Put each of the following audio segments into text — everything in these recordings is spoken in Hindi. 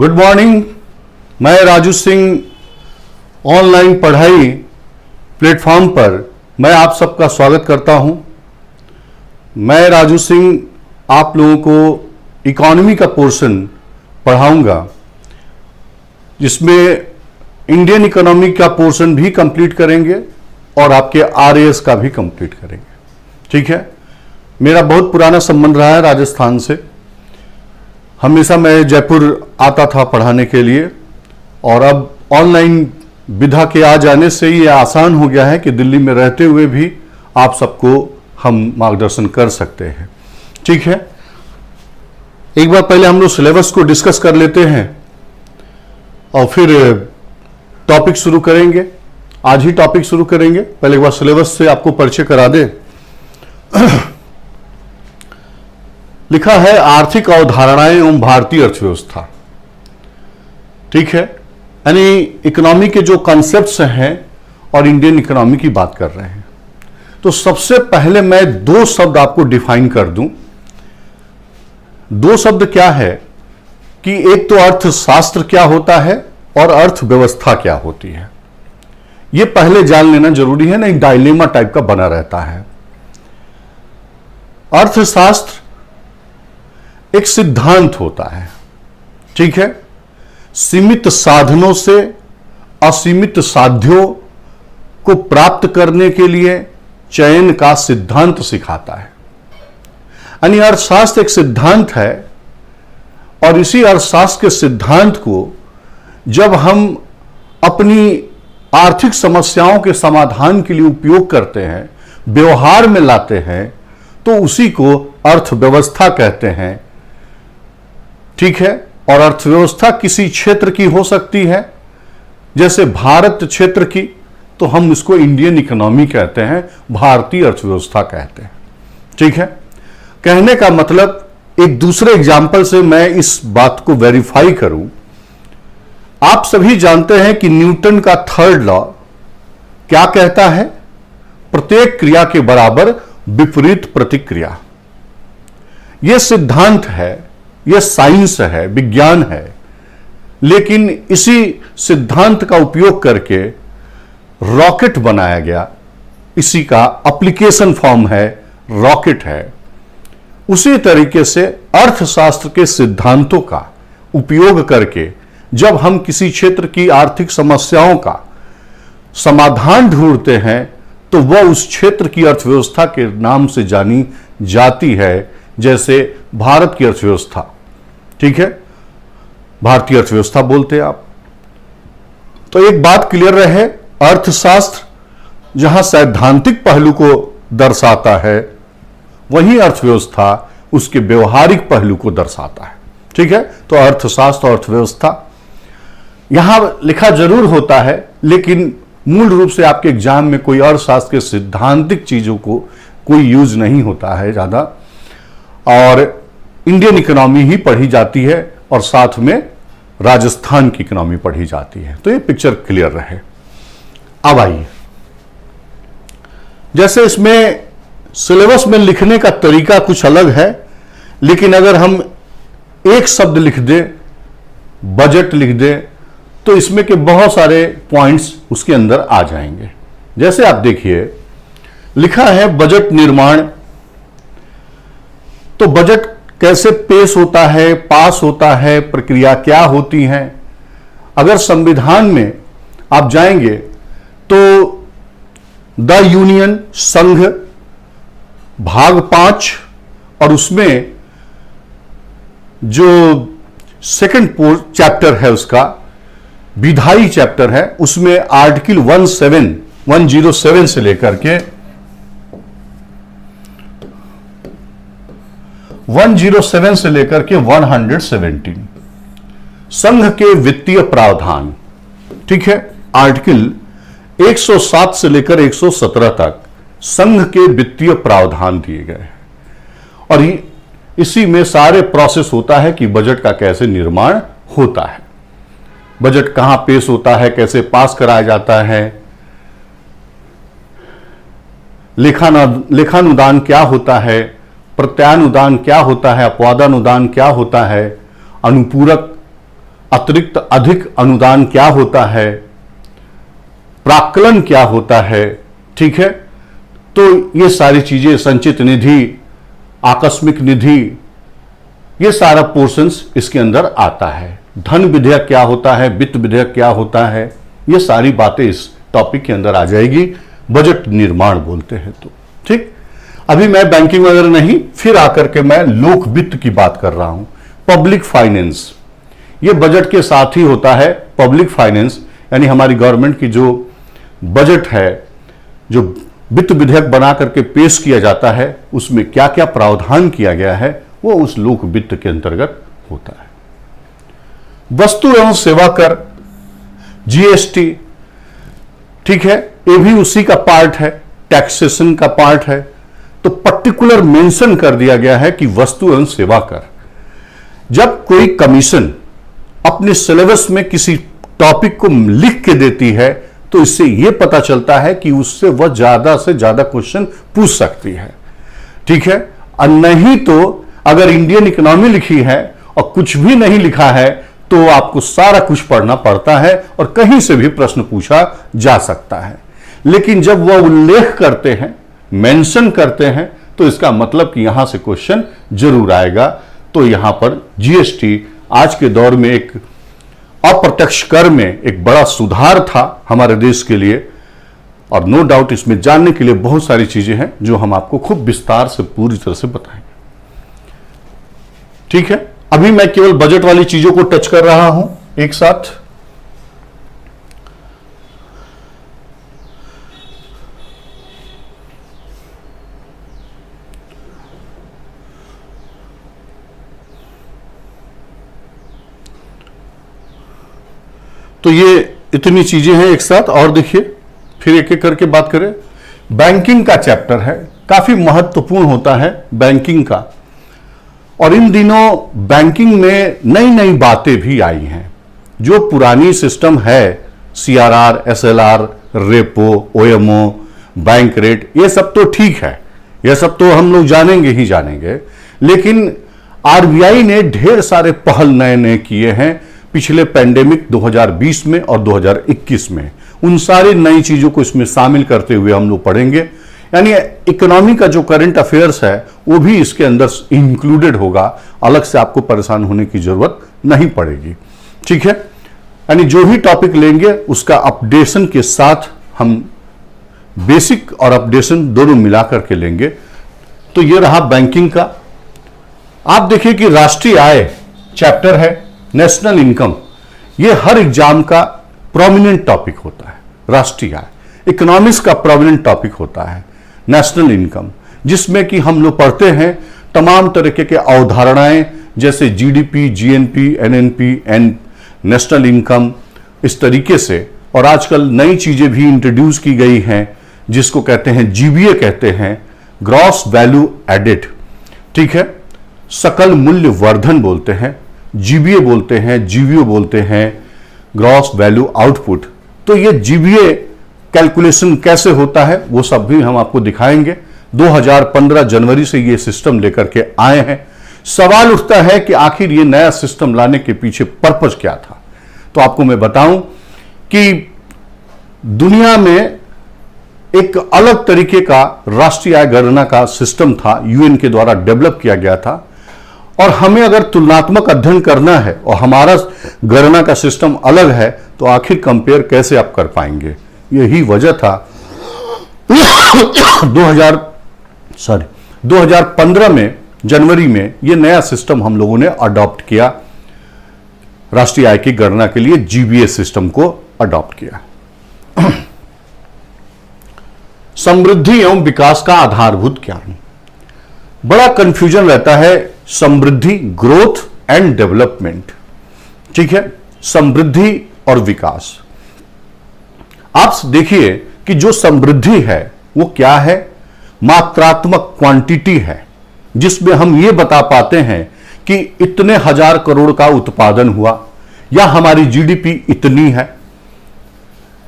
Good morning. मैं राजू सिंह ऑनलाइन पढ़ाई प्लेटफॉर्म पर मैं आप सबका स्वागत करता हूं। मैं राजू सिंह आप लोगों को इकोनॉमी का पोर्शन पढ़ाऊंगा, जिसमें इंडियन इकोनॉमी का पोर्शन भी कंप्लीट करेंगे और आपके आरएएस का भी कंप्लीट करेंगे। ठीक है, मेरा बहुत पुराना संबंध रहा है राजस्थान से। हमेशा मैं जयपुर आता था पढ़ाने के लिए, और अब ऑनलाइन विधा के आ जाने से ये आसान हो गया है कि दिल्ली में रहते हुए भी आप सबको हम मार्गदर्शन कर सकते हैं। ठीक है, एक बार पहले हम लोग सिलेबस को डिस्कस कर लेते हैं और फिर टॉपिक शुरू करेंगे। आज ही टॉपिक शुरू करेंगे, पहले एक बार सिलेबस से आपको परिचय करा दे। लिखा है आर्थिक अवधारणाएं एवं भारतीय अर्थव्यवस्था। ठीक है, यानी इकोनॉमी के जो कॉन्सेप्ट्स हैं और इंडियन इकोनॉमी की बात कर रहे हैं। तो सबसे पहले मैं दो शब्द आपको डिफाइन कर दूं। दो शब्द क्या है कि एक तो अर्थशास्त्र क्या होता है और अर्थव्यवस्था क्या होती है। यह पहले जान लेना जरूरी है, नहीं डायलेमा टाइप का बना रहता है। अर्थशास्त्र एक सिद्धांत होता है, ठीक है, सीमित साधनों से असीमित साध्यों को प्राप्त करने के लिए चयन का सिद्धांत सिखाता है। यानी अर्थशास्त्र एक सिद्धांत है, और इसी अर्थशास्त्र के सिद्धांत को जब हम अपनी आर्थिक समस्याओं के समाधान के लिए उपयोग करते हैं, व्यवहार में लाते हैं, तो उसी को अर्थव्यवस्था कहते हैं। ठीक है, और अर्थव्यवस्था किसी क्षेत्र की हो सकती है, जैसे भारत क्षेत्र की, तो हम इसको इंडियन इकोनॉमी कहते हैं, भारतीय अर्थव्यवस्था कहते हैं। ठीक है, कहने का मतलब एक दूसरे एग्जाम्पल से मैं इस बात को वेरीफाई करूं। आप सभी जानते हैं कि न्यूटन का थर्ड लॉ क्या कहता है? प्रत्येक क्रिया के बराबर विपरीत प्रतिक्रिया। यह सिद्धांत है, यह साइंस है, विज्ञान है, लेकिन इसी सिद्धांत का उपयोग करके रॉकेट बनाया गया। इसी का एप्लीकेशन फॉर्म है, रॉकेट है। उसी तरीके से अर्थशास्त्र के सिद्धांतों का उपयोग करके जब हम किसी क्षेत्र की आर्थिक समस्याओं का समाधान ढूंढते हैं, तो वह उस क्षेत्र की अर्थव्यवस्था के नाम से जानी जाती है, जैसे भारत की अर्थव्यवस्था। ठीक है, भारतीय अर्थव्यवस्था बोलते हैं आप। तो एक बात क्लियर रहे, अर्थशास्त्र जहां सैद्धांतिक पहलू को दर्शाता है, वहीं अर्थव्यवस्था उसके व्यवहारिक पहलू को दर्शाता है। ठीक है, तो अर्थशास्त्र और अर्थव्यवस्था यहां लिखा जरूर होता है, लेकिन मूल रूप से आपके एग्जाम में कोई अर्थशास्त्र के सिद्धांतिक चीजों को कोई यूज नहीं होता है ज्यादा, और इंडियन इकोनॉमी ही पढ़ी जाती है, और साथ में राजस्थान की इकोनॉमी पढ़ी जाती है। तो ये पिक्चर क्लियर रहे। अब आइए, जैसे इसमें सिलेबस में लिखने का तरीका कुछ अलग है, लेकिन अगर हम एक शब्द लिख दें, बजट लिख दें, तो इसमें के बहुत सारे पॉइंट्स उसके अंदर आ जाएंगे। जैसे आप देखिए, लिखा है बजट निर्माण। तो बजट कैसे पेश होता है, पास होता है, प्रक्रिया क्या होती है। अगर संविधान में आप जाएंगे तो द यूनियन, संघ, भाग 5, और उसमें जो सेकंड चैप्टर है उसका विधायी चैप्टर है, उसमें आर्टिकल 107 से लेकर के 107 से लेकर के 117 संघ के वित्तीय प्रावधान। ठीक है, आर्टिकल 107 से लेकर 117 तक संघ के वित्तीय प्रावधान दिए गए हैं, और इसी में सारे प्रोसेस होता है कि बजट का कैसे निर्माण होता है, बजट कहां पेश होता है, कैसे पास कराया जाता है, लेखानुदान क्या होता है, प्रत्यानुदान क्या होता है, अपवादानुदान क्या होता है, अनुपूरक अतिरिक्त अधिक अनुदान क्या होता है, प्राक्कलन क्या होता है, ठीक है। तो ये सारी चीजें, संचित निधि, आकस्मिक निधि, ये सारा पोर्शंस इसके अंदर आता है। धन विधेयक क्या होता है, वित्त विधेयक क्या होता है, ये सारी बातें इस टॉपिक के अंदर आ जाएगी। बजट निर्माण बोलते हैं तो, ठीक। अभी मैं बैंकिंग वगैरह नहीं, फिर आकर के मैं लोक वित्त की बात कर रहा हूं। पब्लिक फाइनेंस, ये बजट के साथ ही होता है। पब्लिक फाइनेंस यानी हमारी गवर्नमेंट की जो बजट है, जो वित्त विधेयक बना करके पेश किया जाता है, उसमें क्या क्या प्रावधान किया गया है, वो उस लोक वित्त के अंतर्गत होता है। वस्तु एवं सेवा कर, जीएसटी, ठीक है, ये भी उसी का पार्ट है, टैक्सेशन का पार्ट है। तो पर्टिकुलर मेंशन कर दिया गया है कि वस्तु एवं सेवा कर, जब कोई कमीशन अपने सिलेबस में किसी टॉपिक को लिख के देती है तो इससे यह पता चलता है कि उससे वह ज्यादा से ज्यादा क्वेश्चन पूछ सकती है, ठीक है। और नहीं तो अगर इंडियन इकोनॉमी लिखी है और कुछ भी नहीं लिखा है तो आपको सारा कुछ पढ़ना पड़ता है और कहीं से भी प्रश्न पूछा जा सकता है। लेकिन जब वह उल्लेख करते हैं, मेंशन करते हैं, तो इसका मतलब कि यहां से क्वेश्चन जरूर आएगा। तो यहां पर जीएसटी आज के दौर में एक अप्रत्यक्ष कर में एक बड़ा सुधार था हमारे देश के लिए, और नो डाउट इसमें जानने के लिए बहुत सारी चीजें हैं जो हम आपको खूब विस्तार से पूरी तरह से बताएंगे, ठीक है। अभी मैं केवल बजट वाली चीजों को टच कर रहा हूं एक साथ। तो ये इतनी चीजें हैं एक साथ। और देखिए, फिर एक एक करके बात करें। बैंकिंग का चैप्टर है, काफी महत्वपूर्ण होता है बैंकिंग का। और इन दिनों बैंकिंग में नई नई बातें भी आई हैं। जो पुरानी सिस्टम है, CRR, SLR, repo, OMO, bank rate, ये सब तो ठीक है, ये सब तो हम लोग जानेंगे ही जानेंगे। लेकिन आरबीआई ने ढेर सारे पहल नए नए किए हैं पिछले पैंडेमिक 2020 में और 2021 में। उन सारी नई चीजों को इसमें शामिल करते हुए हम लोग पढ़ेंगे। यानी इकोनॉमी का जो करंट अफेयर्स है वो भी इसके अंदर इंक्लूडेड होगा, अलग से आपको परेशान होने की जरूरत नहीं पड़ेगी, ठीक है। यानी जो भी टॉपिक लेंगे उसका अपडेशन के साथ हम बेसिक और अपडेशन दोनों मिलाकर के लेंगे। तो ये रहा बैंकिंग का। आप देखिए कि राष्ट्रीय आय चैप्टर है, नेशनल इनकम, ये हर एग्जाम का प्रोमिनेंट टॉपिक होता है। राष्ट्रीय आय, इकोनॉमिक्स का प्रोमिनेंट टॉपिक होता है नेशनल इनकम, जिसमें कि हम लोग पढ़ते हैं तमाम तरीके के अवधारणाएं जैसे GDP, GNP, NNP and national income, इस तरीके से। और आजकल नई चीजें भी इंट्रोड्यूस की गई हैं जिसको कहते हैं जीबीए, कहते हैं ग्रॉस वैल्यू एडेड, ठीक है। सकल मूल्य वर्धन बोलते हैं, जीबीए बोलते हैं, जीवीओ बोलते हैं, ग्रॉस वैल्यू आउटपुट। तो ये जीबीए कैलकुलेशन कैसे होता है वो सब भी हम आपको दिखाएंगे। 2015 जनवरी से ये सिस्टम लेकर के आए हैं। सवाल उठता है कि आखिर ये नया सिस्टम लाने के पीछे पर्पस क्या था। तो आपको मैं बताऊं कि दुनिया में एक अलग तरीके का राष्ट्रीय आय गणना का सिस्टम था, यूएन के द्वारा डेवलप किया गया था। और हमें अगर तुलनात्मक अध्ययन करना है और हमारा गणना का सिस्टम अलग है तो आखिर कंपेयर कैसे आप कर पाएंगे। यही वजह था 2015 में जनवरी में ये नया सिस्टम हम लोगों ने अडॉप्ट किया, राष्ट्रीय आय की गणना के लिए जीबीए सिस्टम को अडॉप्ट किया। समृद्धि एवं विकास का आधारभूत ज्ञान, बड़ा कंफ्यूजन रहता है समृद्धि, ग्रोथ एंड डेवलपमेंट, ठीक है, समृद्धि और विकास। आप देखिए कि जो समृद्धि है वो क्या है, मात्रात्मक क्वांटिटी है, जिसमें हम ये बता पाते हैं कि इतने हजार करोड़ का उत्पादन हुआ या हमारी जीडीपी इतनी है।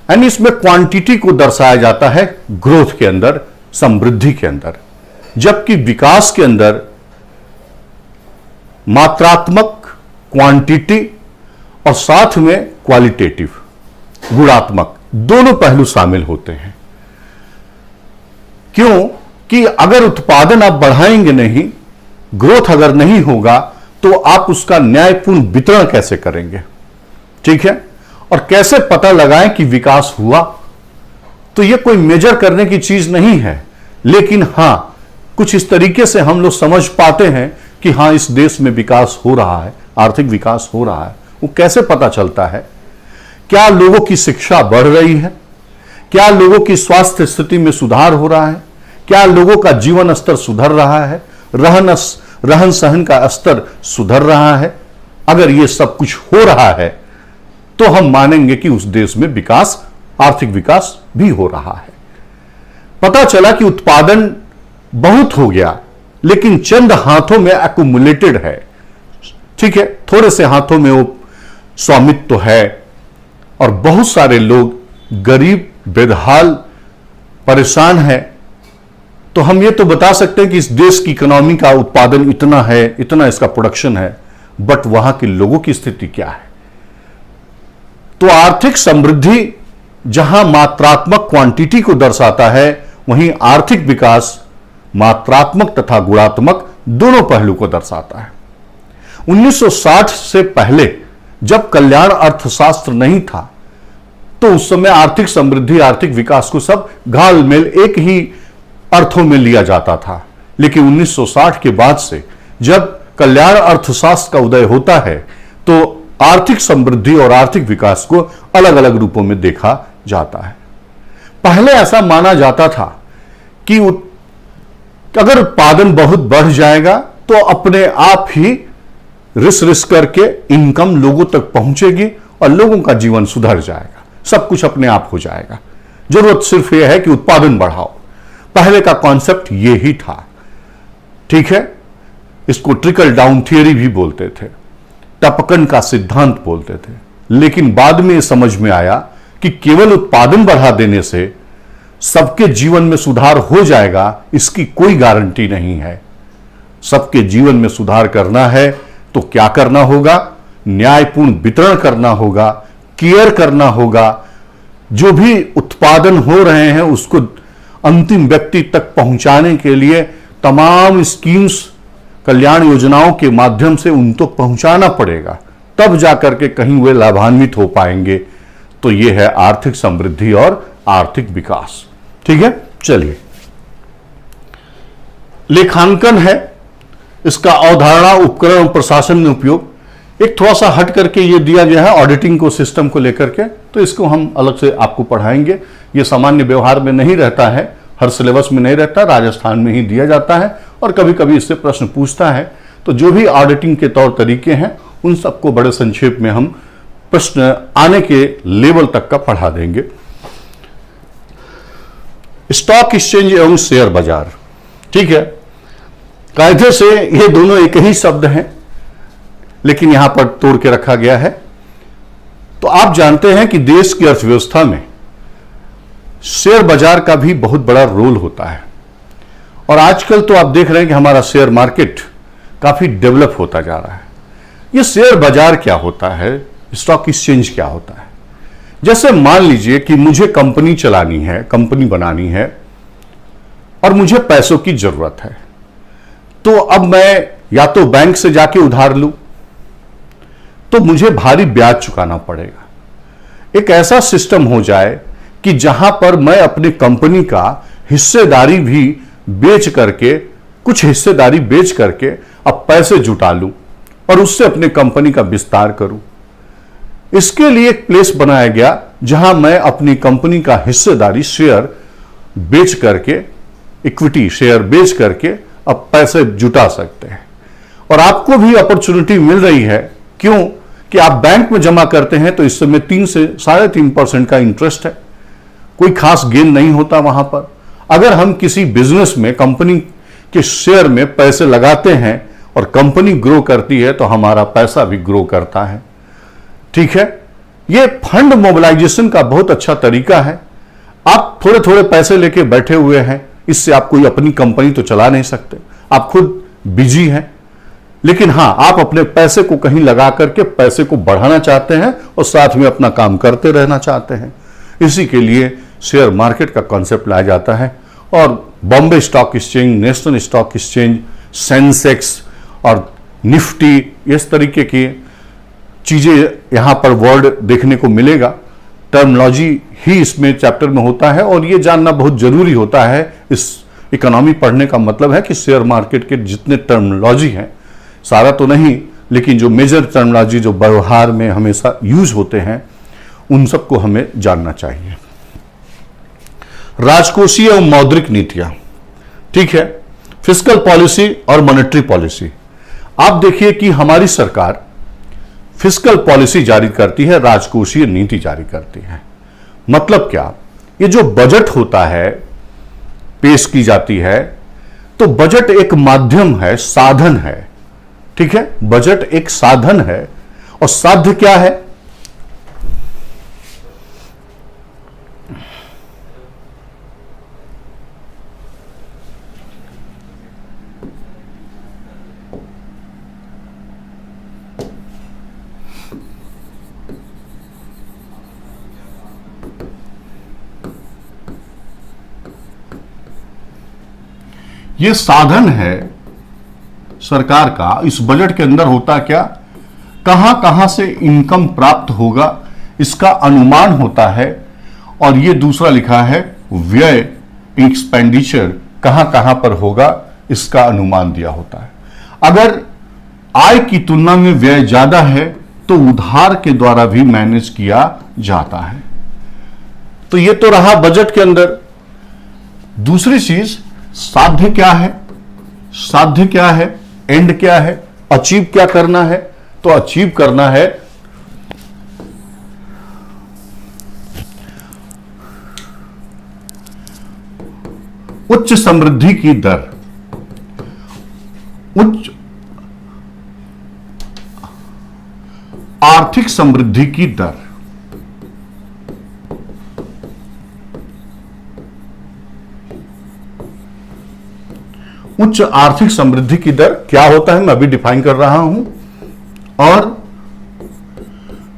यानी इसमें क्वांटिटी को दर्शाया जाता है ग्रोथ के अंदर, समृद्धि के अंदर। जबकि विकास के अंदर मात्रात्मक क्वांटिटी और साथ में क्वालिटेटिव, गुणात्मक, दोनों पहलू शामिल होते हैं। क्यों कि अगर उत्पादन आप बढ़ाएंगे नहीं, ग्रोथ अगर नहीं होगा, तो आप उसका न्यायपूर्ण वितरण कैसे करेंगे? ठीक है। और कैसे पता लगाएं कि विकास हुआ? तो यह कोई मेजर करने की चीज नहीं है, लेकिन हां, कुछ इस तरीके से हम लोग समझ पाते हैं कि हां, इस देश में विकास हो रहा है, आर्थिक विकास हो रहा है। वो कैसे पता चलता है? क्या लोगों की शिक्षा बढ़ रही है? क्या लोगों की स्वास्थ्य स्थिति में सुधार हो रहा है? क्या लोगों का जीवन स्तर सुधर रहा है? रहन सहन का स्तर सुधर रहा है? अगर यह सब कुछ हो रहा है तो हम मानेंगे कि उस देश में विकास, आर्थिक विकास भी हो रहा है। पता चला कि उत्पादन बहुत हो गया, लेकिन चंद हाथों में एक्युमुलेटेड है। ठीक है, थोड़े से हाथों में वो स्वामित्व तो है, और बहुत सारे लोग गरीब, बेदहाल, परेशान है। तो हम ये तो बता सकते हैं कि इस देश की इकोनॉमी का उत्पादन इतना है, इतना इसका प्रोडक्शन है, बट वहां के लोगों की स्थिति क्या है? तो आर्थिक समृद्धि जहां मात्रात्मक क्वांटिटी को दर्शाता है, वहीं आर्थिक विकास मात्रात्मक तथा गुणात्मक दोनों पहलू को दर्शाता है। 1960 से पहले जब कल्याण अर्थशास्त्र नहीं था, तो उस समय आर्थिक समृद्धि, आर्थिक विकास को सब घालमेल एक ही अर्थों में लिया जाता था। लेकिन 1960 के बाद से जब कल्याण अर्थशास्त्र का उदय होता है, तो आर्थिक समृद्धि और आर्थिक विकास को अलग अलग रूपों में देखा जाता है। पहले ऐसा माना जाता था कि अगर उत्पादन बहुत बढ़ जाएगा तो अपने आप ही रिस करके इनकम लोगों तक पहुंचेगी और लोगों का जीवन सुधर जाएगा, सब कुछ अपने आप हो जाएगा। जरूरत सिर्फ यह है कि उत्पादन बढ़ाओ। पहले का कॉन्सेप्ट यह ही था। ठीक है, इसको ट्रिकल डाउन थियरी भी बोलते थे, टपकन का सिद्धांत बोलते थे। लेकिन बाद में यह समझ में आया कि केवल उत्पादन बढ़ा देने से सबके जीवन में सुधार हो जाएगा, इसकी कोई गारंटी नहीं है। सबके जीवन में सुधार करना है तो क्या करना होगा? न्यायपूर्ण वितरण करना होगा, केयर करना होगा। जो भी उत्पादन हो रहे हैं उसको अंतिम व्यक्ति तक पहुंचाने के लिए तमाम स्कीम्स, कल्याण योजनाओं के माध्यम से उन तक पहुंचाना पड़ेगा, तब जाकर के कहीं वे लाभान्वित हो पाएंगे। तो यह है आर्थिक समृद्धि और आर्थिक विकास। ठीक है, चलिए, लेखांकन है, इसका अवधारणा, उपकरण और प्रशासन में उपयोग। एक थोड़ा सा हट करके ये दिया गया है ऑडिटिंग को, सिस्टम को लेकर के, तो इसको हम अलग से आपको पढ़ाएंगे। ये सामान्य व्यवहार में नहीं रहता है, हर सिलेबस में नहीं रहता, राजस्थान में ही दिया जाता है और कभी कभी इससे प्रश्न पूछता है। तो जो भी ऑडिटिंग के तौर तरीके हैं उन सबको बड़े संक्षेप में हम प्रश्न आने के लेवल तक का पढ़ा देंगे। स्टॉक एक्सचेंज एवं शेयर बाजार, ठीक है, कायदे से ये दोनों एक ही शब्द हैं, लेकिन यहां पर तोड़ के रखा गया है। तो आप जानते हैं कि देश की अर्थव्यवस्था में शेयर बाजार का भी बहुत बड़ा रोल होता है। और आजकल तो आप देख रहे हैं कि हमारा शेयर मार्केट काफी डेवलप होता जा रहा है। ये शेयर बाजार क्या होता है, स्टॉक एक्सचेंज क्या होता है? जैसे मान लीजिए कि मुझे कंपनी चलानी है, कंपनी बनानी है और मुझे पैसों की जरूरत है, तो अब मैं या तो बैंक से जाके उधार लूं, तो मुझे भारी ब्याज चुकाना पड़ेगा। एक ऐसा सिस्टम हो जाए कि जहां पर मैं अपनी कंपनी का हिस्सेदारी भी बेच करके, कुछ हिस्सेदारी बेच करके अब पैसे जुटा लूं और उससे अपने कंपनी का विस्तार करूं। इसके लिए एक प्लेस बनाया गया जहां मैं अपनी कंपनी का हिस्सेदारी, शेयर बेच करके, इक्विटी शेयर बेच करके अब पैसे जुटा सकते हैं। और आपको भी अपॉर्चुनिटी मिल रही है। क्यों कि आप बैंक में जमा करते हैं तो इस समय 3 से 3.5% का इंटरेस्ट है, कोई खास गेन नहीं होता वहां पर। अगर हम किसी बिजनेस में, कंपनी के शेयर में पैसे लगाते हैं और कंपनी ग्रो करती है तो हमारा पैसा भी ग्रो करता है। ठीक है, यह फंड मोबिलाइजेशन का बहुत अच्छा तरीका है। आप थोड़े थोड़े पैसे लेके बैठे हुए हैं, इससे आप कोई अपनी कंपनी तो चला नहीं सकते, आप खुद बिजी हैं। लेकिन हां, आप अपने पैसे को कहीं लगा करके पैसे को बढ़ाना चाहते हैं और साथ में अपना काम करते रहना चाहते हैं। इसी के लिए शेयर मार्केट का कॉन्सेप्ट लाया जाता है। और Bombay stock exchange, national stock exchange, Sensex और निफ्टी, इस तरीके की चीजें यहां पर वर्ड देखने को मिलेगा। टर्मिनोलॉजी ही इसमें चैप्टर में होता है और यह जानना बहुत जरूरी होता है। इस इकोनॉमी पढ़ने का मतलब है कि शेयर मार्केट के जितने टर्मिनोलॉजी हैं, सारा तो नहीं, लेकिन जो मेजर टर्मिनोलॉजी जो व्यवहार में हमेशा यूज होते हैं, उन सबको हमें जानना चाहिए। राजकोषीय और मौद्रिक नीतियां, ठीक है, फिस्कल पॉलिसी और मॉनेटरी पॉलिसी। आप देखिए कि हमारी सरकार फिस्कल पॉलिसी जारी करती है, राजकोषीय नीति जारी करती है। मतलब क्या, ये जो बजट होता है, पेश की जाती है, तो बजट एक माध्यम है, साधन है, ठीक है। बजट एक साधन है और साध्य क्या है? ये साधन है सरकार का। इस बजट के अंदर होता क्या, कहां कहां से इनकम प्राप्त होगा इसका अनुमान होता है। और ये दूसरा लिखा है व्यय, एक्सपेंडिचर कहां कहां पर होगा इसका अनुमान दिया होता है। अगर आय की तुलना में व्यय ज्यादा है तो उधार के द्वारा भी मैनेज किया जाता है। तो ये तो रहा बजट के अंदर। दूसरी चीज, साध्य क्या है? साध्य क्या है? एंड क्या है? अचीव क्या करना है? तो अचीव करना है उच्च समृद्धि की दर, उच्च आर्थिक समृद्धि की दर। उच्च आर्थिक समृद्धि की दर क्या होता है मैं अभी डिफाइन कर रहा हूं। और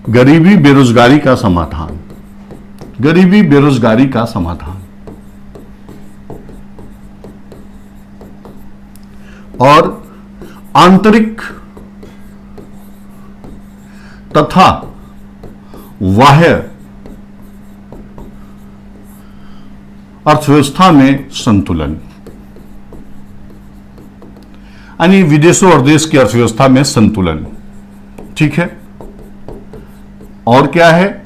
गरीबी बेरोजगारी का समाधान, गरीबी बेरोजगारी का समाधान। और आंतरिक तथा बाह्य अर्थव्यवस्था में संतुलन, यानी विदेशों और देश की अर्थव्यवस्था में संतुलन, ठीक है। और क्या है?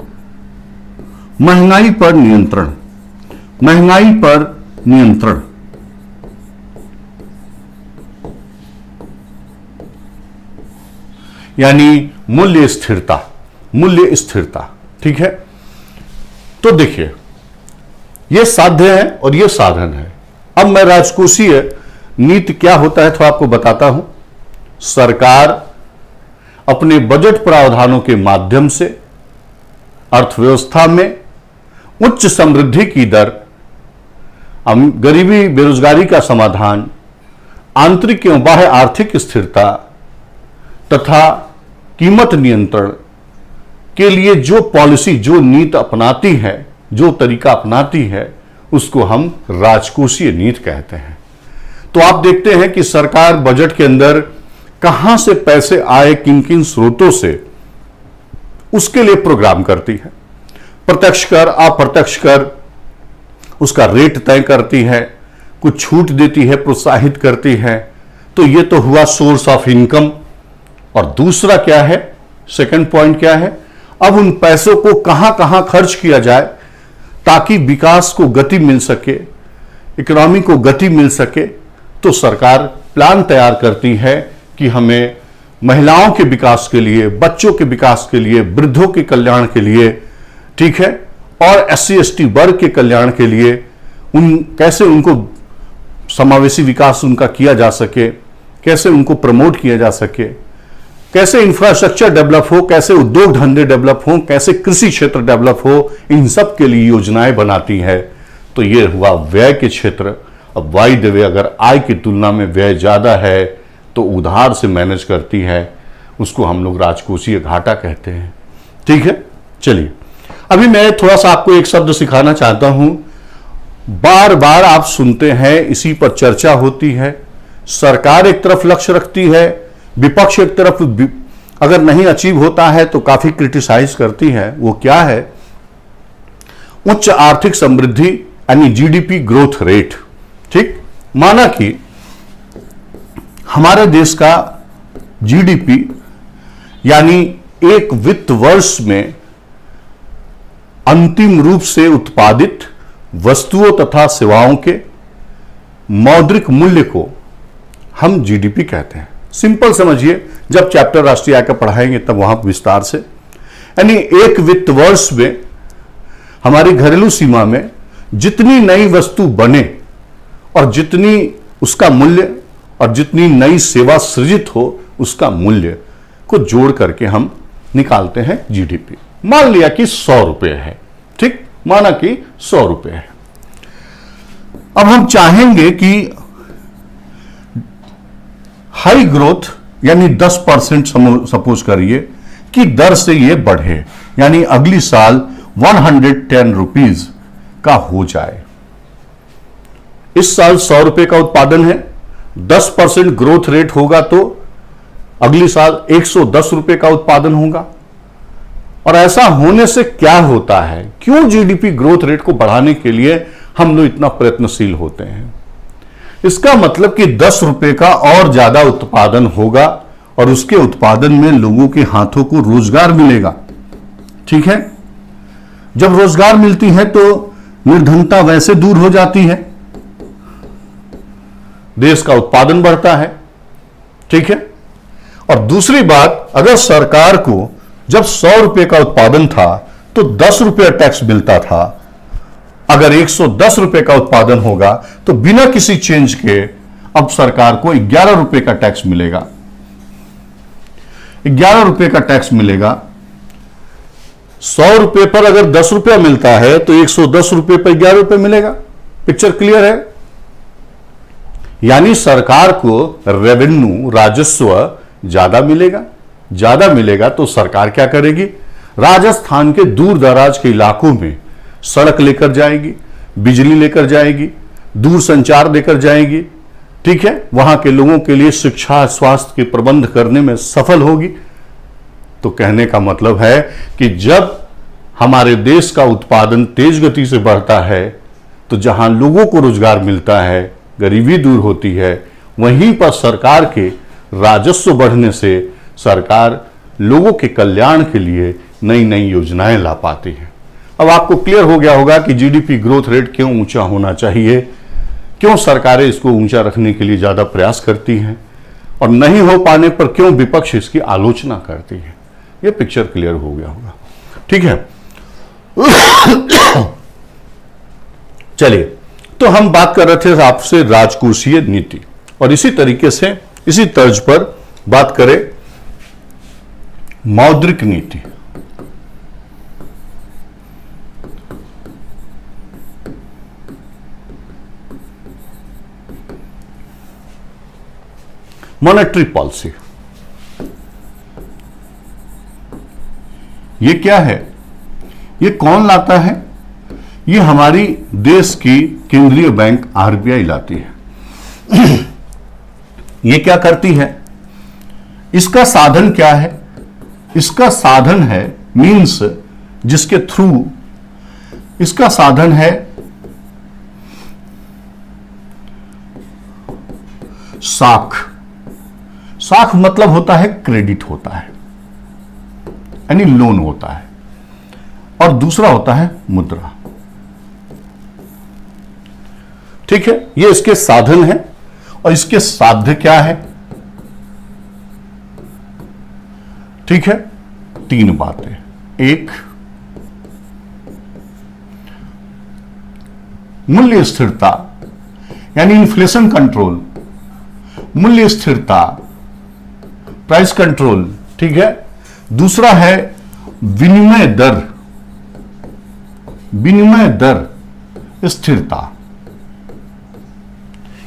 महंगाई पर नियंत्रण, महंगाई पर नियंत्रण। यानी मूल्य स्थिरता, मूल्य स्थिरता, ठीक है। तो देखिए, यह साध्य है और यह साधन है। अब मैं राजकोषीय नीति क्या होता है तो आपको बताता हूं। सरकार अपने बजट प्रावधानों के माध्यम से अर्थव्यवस्था में उच्च समृद्धि की दर, गरीबी बेरोजगारी का समाधान, आंतरिक एवं बाह्य आर्थिक स्थिरता तथा कीमत नियंत्रण के लिए जो पॉलिसी, जो नीति अपनाती है, जो तरीका अपनाती है, उसको हम राजकोषीय नीति कहते हैं। तो आप देखते हैं कि सरकार बजट के अंदर कहां से पैसे आए, किन किन स्रोतों से, उसके लिए प्रोग्राम करती है। प्रत्यक्ष कर, अप्रत्यक्ष कर, उसका रेट तय करती है, कुछ छूट देती है, प्रोत्साहित करती है। तो ये तो हुआ सोर्स ऑफ इनकम। और दूसरा क्या है, सेकंड पॉइंट क्या है, अब उन पैसों को कहां कहां खर्च किया जाए ताकि विकास को गति मिल सके, इकोनॉमी को गति मिल सके। तो सरकार प्लान तैयार करती है कि हमें महिलाओं के विकास के लिए, बच्चों के विकास के लिए, वृद्धों के कल्याण के लिए, ठीक है, और SC/ST वर्ग के कल्याण के लिए कैसे उनको समावेशी विकास उनका किया जा सके, कैसे उनको प्रमोट किया जा सके, कैसे इंफ्रास्ट्रक्चर डेवलप हो, कैसे उद्योग धंधे डेवलप हो, कैसे कृषि क्षेत्र डेवलप हो, इन सब के लिए योजनाएं बनाती है। तो यह हुआ व्यय के क्षेत्र। अब वाई देवे, अगर आय की तुलना में व्यय ज्यादा है तो तो उधार से मैनेज करती है, उसको हम लोग राजकोषीय घाटा कहते हैं। ठीक है, चलिए अभी मैं थोड़ा सा आपको एक शब्द सिखाना चाहता हूं। बार बार आप सुनते हैं, इसी पर चर्चा होती है। सरकार एक तरफ लक्ष्य रखती है, विपक्ष एक तरफ अगर नहीं अचीव होता है तो काफी क्रिटिसाइज करती है। वो क्या है? उच्च आर्थिक समृद्धि यानी जीडीपी ग्रोथ रेट। ठीक, माना कि हमारे देश का जीडीपी यानी एक वित्त वर्ष में अंतिम रूप से उत्पादित वस्तुओं तथा सेवाओं के मौद्रिक मूल्य को हम जीडीपी कहते हैं। सिंपल समझिए, जब चैप्टर राष्ट्रीय आय का पढ़ाएंगे तब वहां विस्तार से, यानी एक वित्त वर्ष में हमारी घरेलू सीमा में जितनी नई वस्तु बने और जितनी उसका मूल्य और जितनी नई सेवा सृजित हो उसका मूल्य को जोड़ करके हम निकालते हैं जीडीपी। मान लिया कि 100 रुपए है। ठीक, माना कि 100 रुपए है। अब हम चाहेंगे कि हाई ग्रोथ यानी 10% सपोज करिए कि दर से ये बढ़े, यानी अगली साल 110 रुपीज का हो जाए। इस साल 100 रुपए का उत्पादन है, 10% ग्रोथ रेट होगा तो अगली साल 110 रुपए का उत्पादन होगा। और ऐसा होने से क्या होता है, क्यों जीडीपी ग्रोथ रेट को बढ़ाने के लिए हम लोग इतना प्रयत्नशील होते हैं? इसका मतलब कि 10 रुपए का और ज्यादा उत्पादन होगा और उसके उत्पादन में लोगों के हाथों को रोजगार मिलेगा। ठीक है, जब रोजगार मिलती है तो निर्धनता वैसे दूर हो जाती है, देश का उत्पादन बढ़ता है। ठीक है, और दूसरी बात, अगर सरकार को जब 100 रुपए का उत्पादन था तो 10 रुपए टैक्स मिलता था, अगर 110 रुपए का उत्पादन होगा तो बिना किसी चेंज के अब सरकार को 11 रुपए का टैक्स मिलेगा। 11 रुपए का टैक्स मिलेगा। 100 रुपए पर अगर 10 रुपया मिलता है तो 110 रुपए पर 11 रुपए मिलेगा। पिक्चर क्लियर है? यानी सरकार को रेवेन्यू, राजस्व ज्यादा मिलेगा। ज्यादा मिलेगा तो सरकार क्या करेगी? राजस्थान के दूर दराज के इलाकों में सड़क लेकर जाएगी, बिजली लेकर जाएगी, दूर संचार लेकर जाएगी। ठीक है, वहां के लोगों के लिए शिक्षा, स्वास्थ्य के प्रबंध करने में सफल होगी। तो कहने का मतलब है कि जब हमारे देश का उत्पादन तेज गति से बढ़ता है तो जहां लोगों को रोजगार मिलता है, गरीबी दूर होती है, वहीं पर सरकार के राजस्व बढ़ने से सरकार लोगों के कल्याण के लिए नई नई योजनाएं ला पाती है। अब आपको क्लियर हो गया होगा कि जीडीपी ग्रोथ रेट क्यों ऊंचा होना चाहिए, क्यों सरकारें इसको ऊंचा रखने के लिए ज्यादा प्रयास करती हैं और नहीं हो पाने पर क्यों विपक्ष इसकी आलोचना करती है। यह पिक्चर क्लियर हो गया होगा। ठीक है, चलिए, तो हम बात कर रहे थे आपसे राजकोषीय नीति, और इसी तरीके से इसी तर्ज पर बात करें मौद्रिक नीति। मॉनेटरी पॉलिसी, ये क्या है? ये कौन लाता है? ये हमारी देश की केंद्रीय बैंक आरबीआई लाती है। ये क्या करती है? इसका साधन क्या है? इसका साधन है मीन्स जिसके थ्रू, इसका साधन है साख। साख मतलब होता है क्रेडिट होता है, यानी लोन होता है, और दूसरा होता है मुद्रा। ठीक है, ये इसके साधन है और इसके साध्य क्या है? ठीक है, 3 बातें। एक, मूल्य स्थिरता यानी इन्फ्लेशन कंट्रोल, मूल्य स्थिरता, प्राइस कंट्रोल। ठीक है, दूसरा है विनिमय दर, विनिमय दर स्थिरता।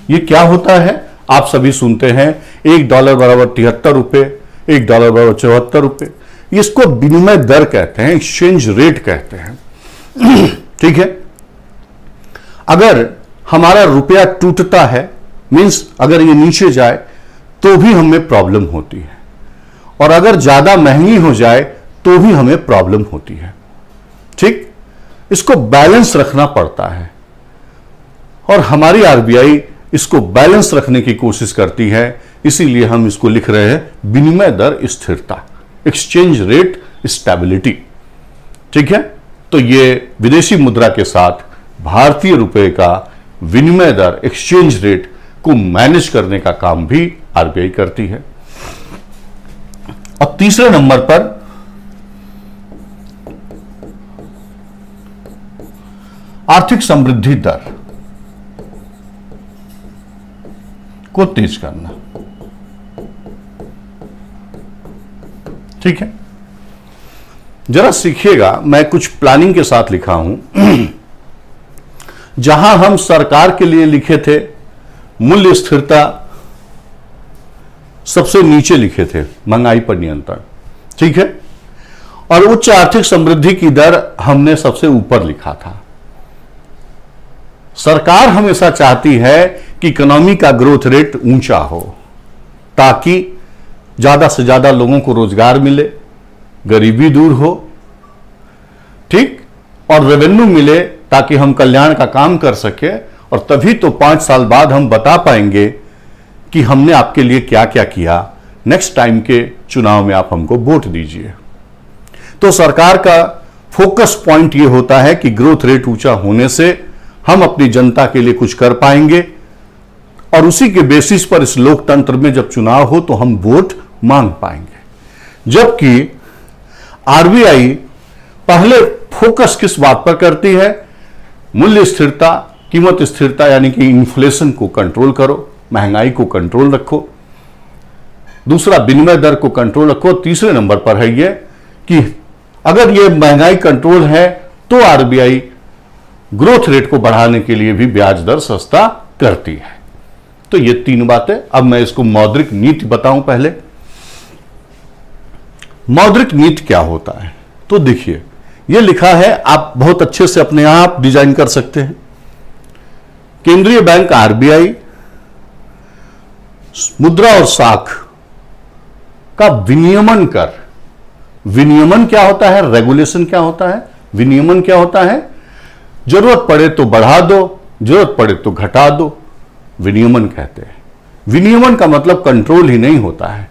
ये क्या होता है? आप सभी सुनते हैं $1 बराबर 73 रुपए, $1 बराबर 74 रुपए। इसको विनिमय दर कहते हैं, एक्सचेंज रेट कहते हैं। ठीक है, अगर हमारा रुपया टूटता है, मींस अगर ये नीचे जाए तो भी हमें प्रॉब्लम होती है, और अगर ज्यादा महंगी हो जाए तो भी हमें प्रॉब्लम होती है। ठीक, इसको बैलेंस रखना पड़ता है, और हमारी आरबीआई इसको बैलेंस रखने की कोशिश करती है। इसीलिए हम इसको लिख रहे हैं विनिमय दर स्थिरता, एक्सचेंज रेट स्टेबिलिटी। ठीक है, तो ये विदेशी मुद्रा के साथ भारतीय रुपए का विनिमय दर, एक्सचेंज रेट को मैनेज करने का काम भी आरबीआई करती है। अब तीसरे नंबर पर आर्थिक समृद्धि दर को तेज करना। ठीक है, जरा सीखिएगा, मैं कुछ प्लानिंग के साथ लिखा हूं। जहां हम सरकार के लिए लिखे थे मूल्य स्थिरता, सबसे नीचे लिखे थे महंगाई पर नियंत्रण। ठीक है, और उच्च आर्थिक समृद्धि की दर हमने सबसे ऊपर लिखा था। सरकार हमेशा चाहती है कि इकोनॉमी का ग्रोथ रेट ऊंचा हो, ताकि ज्यादा से ज्यादा लोगों को रोजगार मिले, गरीबी दूर हो, ठीक, और रेवेन्यू मिले, ताकि हम कल्याण का काम कर सके। और तभी तो 5 साल बाद हम बता पाएंगे कि हमने आपके लिए क्या क्या किया। नेक्स्ट टाइम के चुनाव में आप हमको वोट दीजिए। तो सरकार का फोकस पॉइंट यह होता है कि ग्रोथ रेट ऊंचा होने से हम अपनी जनता के लिए कुछ कर पाएंगे, और उसी के बेसिस पर इस लोकतंत्र में जब चुनाव हो तो हम वोट मांग पाएंगे। जबकि आरबीआई पहले फोकस किस बात पर करती है? मूल्य स्थिरता, कीमत स्थिरता, यानी कि इन्फ्लेशन को कंट्रोल करो, महंगाई को कंट्रोल रखो। दूसरा, विनिमय दर को कंट्रोल रखो। तीसरे नंबर पर है यह कि अगर यह महंगाई कंट्रोल है तो आरबीआई ग्रोथ रेट को बढ़ाने के लिए भी ब्याज दर सस्ता करती है। तो ये 3 बातें। अब मैं इसको मौद्रिक नीति बताऊं। पहले मौद्रिक नीति क्या होता है, तो देखिए ये लिखा है, आप बहुत अच्छे से अपने आप डिजाइन कर सकते हैं। केंद्रीय बैंक आरबीआई मुद्रा और साख का विनियमन कर। विनियमन क्या होता है? रेगुलेशन क्या होता है? विनियमन क्या होता है? जरूरत पड़े तो बढ़ा दो, जरूरत पड़े तो घटा दो, विनियमन कहते हैं। विनियमन का मतलब कंट्रोल ही नहीं होता है।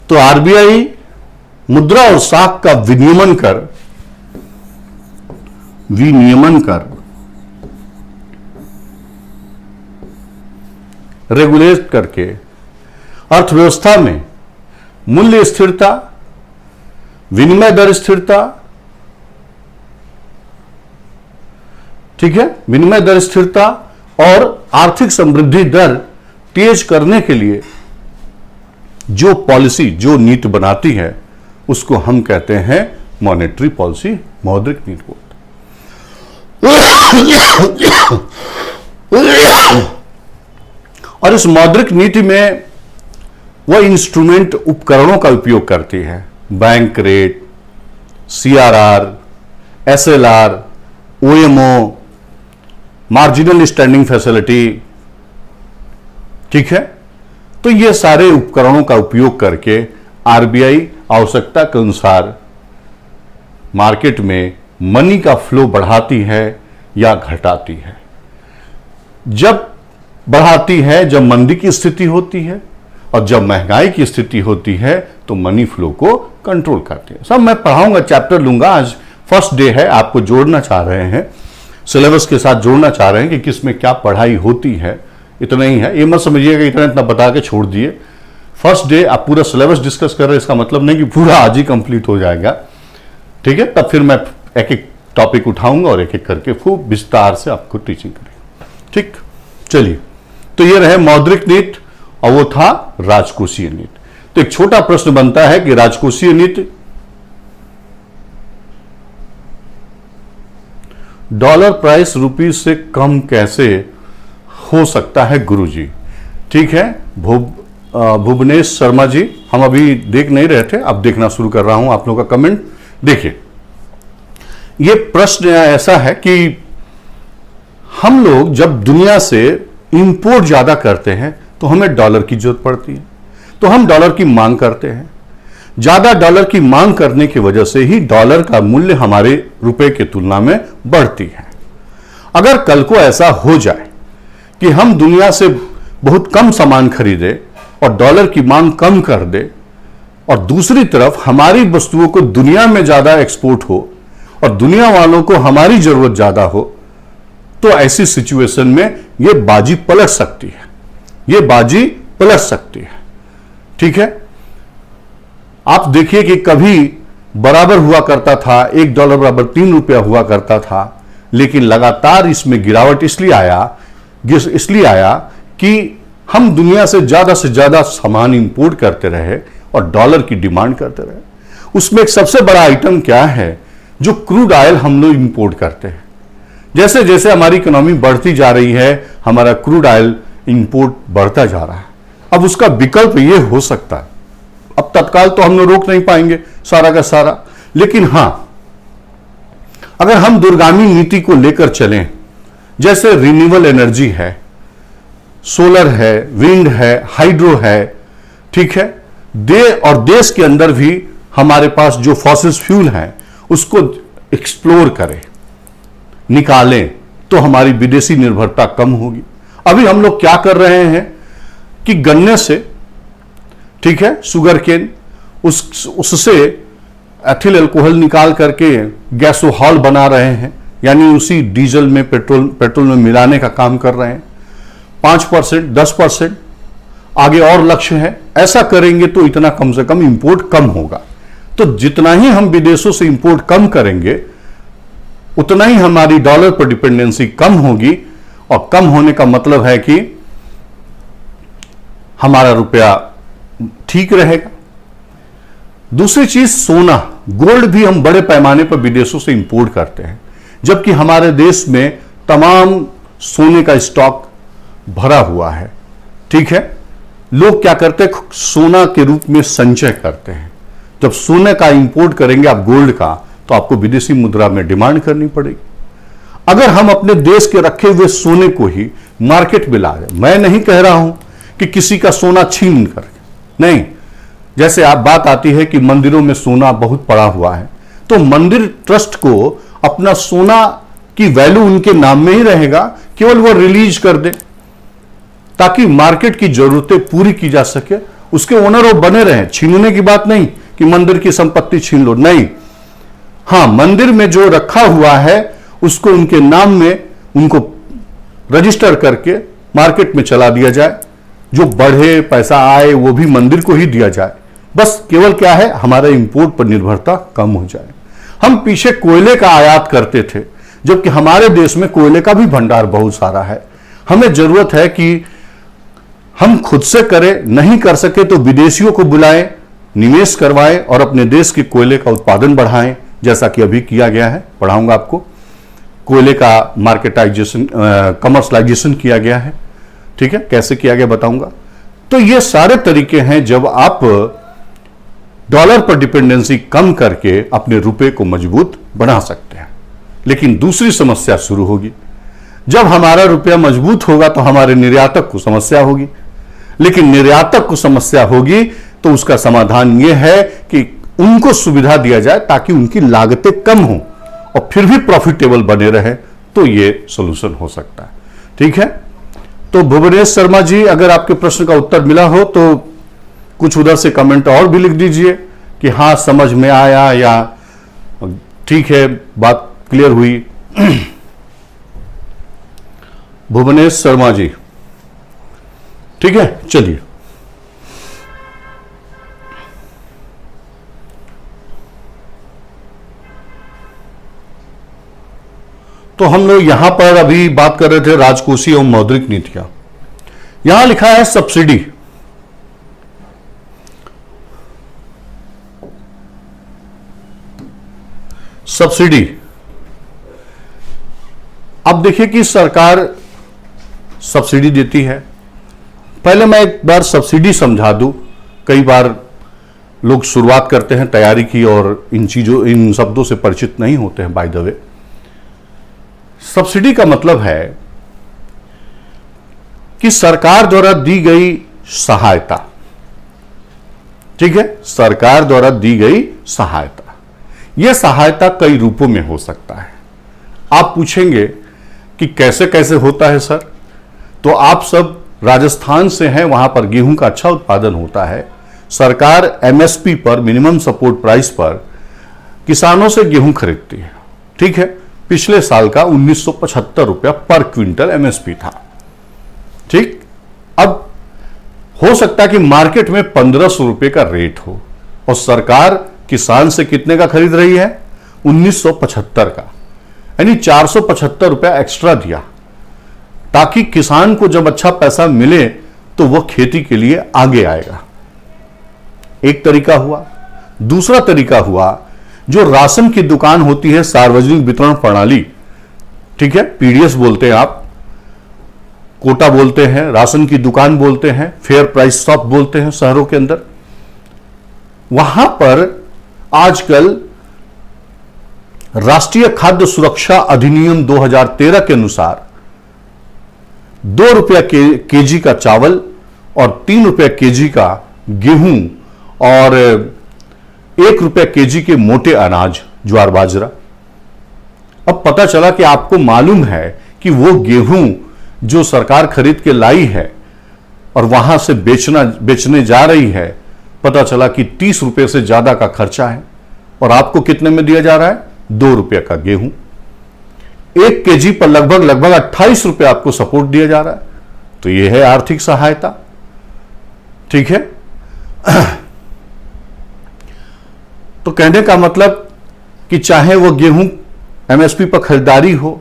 तो आरबीआई मुद्रा और साख का विनियमन कर रेगुलेट करके अर्थव्यवस्था में मूल्य स्थिरता, विनिमय दर स्थिरता, ठीक है, विनिमय दर स्थिरता और आर्थिक समृद्धि दर तेज करने के लिए जो पॉलिसी, जो नीति बनाती है, उसको हम कहते हैं मॉनेटरी पॉलिसी, मौद्रिक नीति बोलते हैं। और इस मौद्रिक नीति में वह इंस्ट्रूमेंट, उपकरणों का उपयोग करती है। Bank rate, CRR, SLR, OMO, marginal standing facility, ठीक है। तो ये सारे उपकरणों का उपयोग करके आरबीआई आवश्यकता के अनुसार मार्केट में मनी का फ्लो बढ़ाती है या घटाती है। जब बढ़ाती है जब मंदी की स्थिति होती है, और जब महंगाई की स्थिति होती है तो मनी फ्लो को कंट्रोल करती है। सब मैं पढ़ाऊंगा, चैप्टर लूंगा। आज फर्स्ट डे है, आपको जोड़ना चाह रहे हैं, सिलेबस के साथ जोड़ना चाह रहे हैं कि किस में क्या पढ़ाई होती है। इतना ही है, ये मत समझिएगा इतना बता के छोड़ दिए। फर्स्ट डे आप पूरा सिलेबस डिस्कस कर रहे हैं, इसका मतलब नहीं कि पूरा आज ही कंप्लीट हो जाएगा, ठीक है। तब फिर मैं एक एक टॉपिक उठाऊंगा और एक एक करके खूब विस्तार से आपको टीचिंग करेंगे, ठीक। चलिए, तो ये रहे मौद्रिक नीति और वो था राजकोषीय नीति। तो एक छोटा प्रश्न बनता है कि राजकोषीय नीति डॉलर प्राइस रुपीज से कम कैसे हो सकता है गुरुजी। ठीक है, भुवनेश शर्मा जी, हम अभी देख नहीं रहे थे, अब देखना शुरू कर रहा हूं आप लोगों का कमेंट। देखिए, ये प्रश्न ऐसा है कि हम लोग जब दुनिया से इंपोर्ट ज्यादा करते हैं तो हमें डॉलर की जरूरत पड़ती है, तो हम डॉलर की मांग करते हैं। ज्यादा डॉलर की मांग करने की वजह से ही डॉलर का मूल्य हमारे रुपए की तुलना में बढ़ती है। अगर कल को ऐसा हो जाए कि हम दुनिया से बहुत कम सामान खरीदे और डॉलर की मांग कम कर दे, और दूसरी तरफ हमारी वस्तुओं को दुनिया में ज्यादा एक्सपोर्ट हो और दुनिया वालों को हमारी जरूरत ज्यादा हो, तो ऐसी सिचुएशन में यह बाजी पलट सकती है, यह बाजी पलट सकती है। ठीक है, आप देखिए कि कभी बराबर हुआ करता था, $1 बराबर ₹3 हुआ करता था, लेकिन लगातार इसमें गिरावट इसलिए आया कि हम दुनिया से ज्यादा सामान इंपोर्ट करते रहे और डॉलर की डिमांड करते रहे। उसमें एक सबसे बड़ा आइटम क्या है, जो क्रूड ऑयल हम लोग इंपोर्ट करते हैं। जैसे जैसे हमारी इकोनॉमी बढ़ती जा रही है, हमारा क्रूड ऑयल इंपोर्ट बढ़ता जा रहा है। अब उसका विकल्प यह हो सकता है, अब तत्काल तो हम लोग रोक नहीं पाएंगे सारा का सारा, लेकिन हां, अगर हम दूरगामी नीति को लेकर चलें, जैसे रिन्यूएबल एनर्जी है, सोलर है, विंड है, हाइड्रो है, ठीक है, और देश के अंदर भी हमारे पास जो फॉसिल फ्यूल हैं उसको एक्सप्लोर करें, निकालें, तो हमारी विदेशी निर्भरता कम होगी। अभी हम लोग क्या कर रहे हैं कि गन्ने से, ठीक है, शुगर केन, उससे एथिल अल्कोहल निकाल करके गैसोहॉल बना रहे हैं, यानी उसी डीजल में पेट्रोल में मिलाने का काम कर रहे हैं। 5%, 10%, आगे और लक्ष्य है। ऐसा करेंगे तो इतना कम से कम इंपोर्ट कम होगा। तो जितना ही हम विदेशों से इंपोर्ट कम करेंगे, उतना ही हमारी डॉलर पर डिपेंडेंसी कम होगी, और कम होने का मतलब है कि हमारा रुपया ठीक रहेगा। दूसरी चीज, सोना, गोल्ड भी हम बड़े पैमाने पर विदेशों से इंपोर्ट करते हैं, जबकि हमारे देश में तमाम सोने का स्टॉक भरा हुआ है। ठीक है, लोग क्या करते हैं, सोना के रूप में संचय करते हैं। जब सोने का इंपोर्ट करेंगे आप गोल्ड का, तो आपको विदेशी मुद्रा में डिमांड करनी पड़ेगी। अगर हम अपने देश के रखे हुए सोने को ही मार्केट में ला रहे, मैं नहीं कह रहा हूं कि किसी का सोना छीन करके, नहीं, जैसे आप बात आती है कि मंदिरों में सोना बहुत पड़ा हुआ है, तो मंदिर ट्रस्ट को अपना सोना की वैल्यू उनके नाम में ही रहेगा, केवल वो रिलीज कर दे ताकि मार्केट की जरूरतें पूरी की जा सके, उसके ओनर वो बने रहे। छीनने की बात नहीं कि मंदिर की संपत्ति छीन लो, नहीं। हां, मंदिर में जो रखा हुआ है उसको उनके नाम में उनको रजिस्टर करके मार्केट में चला दिया जाए, जो बढ़े पैसा आए वो भी मंदिर को ही दिया जाए। बस केवल क्या है, हमारा इंपोर्ट पर निर्भरता कम हो जाए। हम पीछे कोयले का आयात करते थे, जबकि हमारे देश में कोयले का भी भंडार बहुत सारा है। हमें जरूरत है कि हम खुद से करें, नहीं कर सके तो विदेशियों को बुलाएं, निवेश करवाएं और अपने देश के कोयले का उत्पादन बढ़ाएं, जैसा कि अभी किया गया है। पढ़ाऊंगा आपको, कोयले का मार्केटाइजेशन, कमर्शलाइजेशन किया गया है। ठीक है, कैसे किया गया बताऊंगा। तो ये सारे तरीके हैं जब आप डॉलर पर डिपेंडेंसी कम करके अपने रुपए को मजबूत बना सकते हैं। लेकिन दूसरी समस्या शुरू होगी, जब हमारा रुपया मजबूत होगा तो हमारे निर्यातक को समस्या होगी, लेकिन निर्यातक को समस्या होगी तो उसका समाधान यह है कि उनको सुविधा दिया जाए ताकि उनकी लागतें कम हो और फिर भी प्रॉफिटेबल बने रहे, तो यह सॉल्यूशन हो सकता है। ठीक है, तो भुवनेश शर्मा जी, अगर आपके प्रश्न का उत्तर मिला हो तो कुछ उधर से कमेंट और भी लिख दीजिए कि हां समझ में आया या ठीक है, बात क्लियर हुई। भुवनेश शर्मा जी, ठीक है, चलिए। तो हम लोग यहां पर अभी बात कर रहे थे राजकोषीय एवं मौद्रिक नीतियां। यहां लिखा है सब्सिडी। सब्सिडी, अब देखिए कि सरकार सब्सिडी देती है। पहले मैं एक बार सब्सिडी समझा दूं। कई बार लोग शुरुआत करते हैं तैयारी की और इन शब्दों से परिचित नहीं होते हैं। बाय द वे, सब्सिडी का मतलब है कि सरकार द्वारा दी गई सहायता। ठीक है, सरकार द्वारा दी गई सहायता। यह सहायता कई रूपों में हो सकता है। आप पूछेंगे कि कैसे कैसे होता है सर? तो आप सब राजस्थान से हैं, वहां पर गेहूं का अच्छा उत्पादन होता है। सरकार एमएसपी पर, मिनिमम सपोर्ट प्राइस पर किसानों से गेहूं खरीदती है। ठीक है, पिछले साल का 1975 रुपया पर क्विंटल एमएसपी था। ठीक, अब हो सकता है कि मार्केट में 1500 रुपए का रेट हो और सरकार किसान से कितने का खरीद रही है? 1975 का, यानी 475 रुपया एक्स्ट्रा दिया ताकि किसान को जब अच्छा पैसा मिले तो वह खेती के लिए आगे आएगा। एक तरीका हुआ। दूसरा तरीका हुआ, जो राशन की दुकान होती है, सार्वजनिक वितरण प्रणाली, ठीक है, पीडीएस बोलते हैं आप, कोटा बोलते हैं, राशन की दुकान बोलते हैं, फेयर प्राइस शॉप बोलते हैं शहरों के अंदर। वहां पर आजकल राष्ट्रीय खाद्य सुरक्षा अधिनियम 2013 के अनुसार 2 रुपया केजी का चावल और 3 रुपया केजी का गेहूं और 1 रुपया केजी के मोटे अनाज, ज्वार बाजरा। अब पता चला कि आपको मालूम है कि वो गेहूं जो सरकार खरीद के लाई है और वहां से बेचने जा रही है, पता चला कि 30 रुपए से ज्यादा का खर्चा है और आपको कितने में दिया जा रहा है? 2 रुपये का गेहूं। 1 केजी पर लगभग 28 रुपये आपको सपोर्ट दिया जा रहा है। तो यह है आर्थिक सहायता। ठीक है, तो कहने का मतलब कि चाहे वो गेहूं एमएसपी पर खरीदारी हो,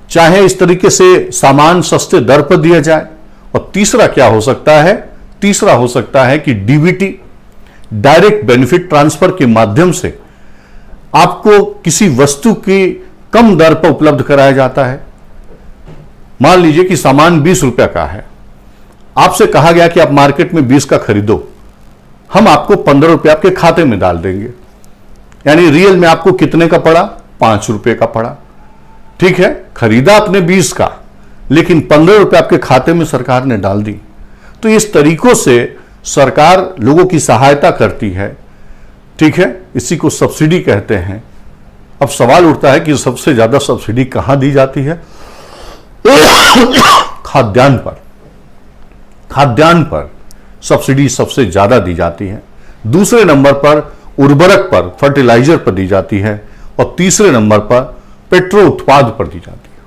चाहे इस तरीके से सामान सस्ते दर पर दिया जाए, और तीसरा क्या हो सकता है? तीसरा हो सकता है कि डीबीटी, डायरेक्ट बेनिफिट ट्रांसफर के माध्यम से आपको किसी वस्तु की कम दर पर उपलब्ध कराया जाता है। मान लीजिए कि सामान 20 रुपया का है, आपसे कहा गया कि आप मार्केट में 20 का खरीदो, हम आपको 15 रुपये आपके खाते में डाल देंगे, यानी रियल में आपको कितने का पड़ा? 5 रुपये का पड़ा। ठीक है, खरीदा आपने 20 का, लेकिन 15 रुपये आपके खाते में सरकार ने डाल दी। तो इस तरीकों से सरकार लोगों की सहायता करती है। ठीक है, इसी को सब्सिडी कहते हैं। अब सवाल उठता है कि सबसे ज्यादा सब्सिडी कहां दी जाती है? खाद्यान्न पर। खाद्यान्न पर सब्सिडी सबसे ज्यादा दी जाती है। दूसरे नंबर पर उर्वरक पर, फर्टिलाइजर पर दी जाती है, और तीसरे नंबर पर पेट्रो उत्पाद पर दी जाती है।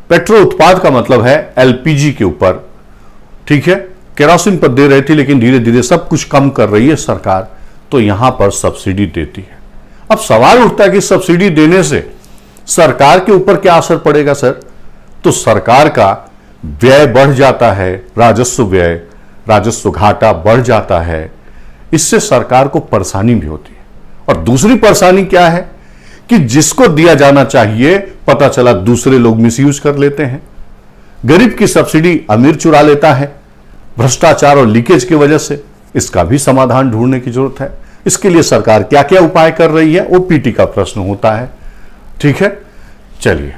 पेट्रो उत्पाद का मतलब है एलपीजी के ऊपर। ठीक है, केरोसिन पर दे रही थी, लेकिन धीरे धीरे सब कुछ कम कर रही है सरकार, तो यहां पर सब्सिडी देती है। अब सवाल उठता है कि सब्सिडी देने से सरकार के ऊपर क्या असर पड़ेगा सर? तो सरकार का व्यय बढ़ जाता है, राजस्व व्यय, राजस्व घाटा बढ़ जाता है। इससे सरकार को परेशानी भी होती है। और दूसरी परेशानी क्या है कि जिसको दिया जाना चाहिए, पता चला दूसरे लोग मिसयूज कर लेते हैं। गरीब की सब्सिडी अमीर चुरा लेता है, भ्रष्टाचार और लीकेज की वजह से। इसका भी समाधान ढूंढने की जरूरत है। इसके लिए सरकार क्या क्या उपाय कर रही है, ओपीटी का प्रश्न होता है। ठीक है, चलिए,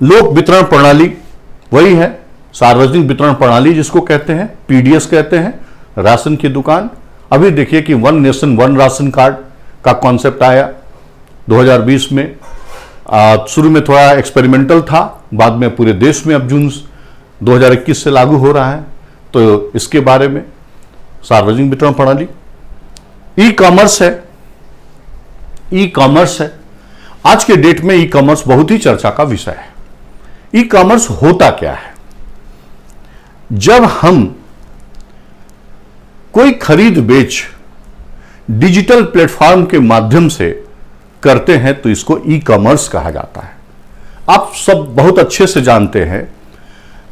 लोक वितरण प्रणाली वही है, सार्वजनिक वितरण प्रणाली जिसको कहते हैं, पीडीएस कहते हैं, राशन की दुकान। अभी देखिए कि 1 नेशन 1 राशन कार्ड का कॉन्सेप्ट आया 2020 में। शुरू में थोड़ा एक्सपेरिमेंटल था, बाद में पूरे देश में अब जून 2021 से लागू हो रहा है। तो इसके बारे में सार्वजनिक वितरण प्रणाली। ई कॉमर्स है, ई कॉमर्स है। आज के डेट में ई कॉमर्स बहुत ही चर्चा का विषय है। ई कॉमर्स होता क्या है? जब हम कोई खरीद बेच डिजिटल प्लेटफॉर्म के माध्यम से करते हैं तो इसको ई कॉमर्स कहा जाता है। आप सब बहुत अच्छे से जानते हैं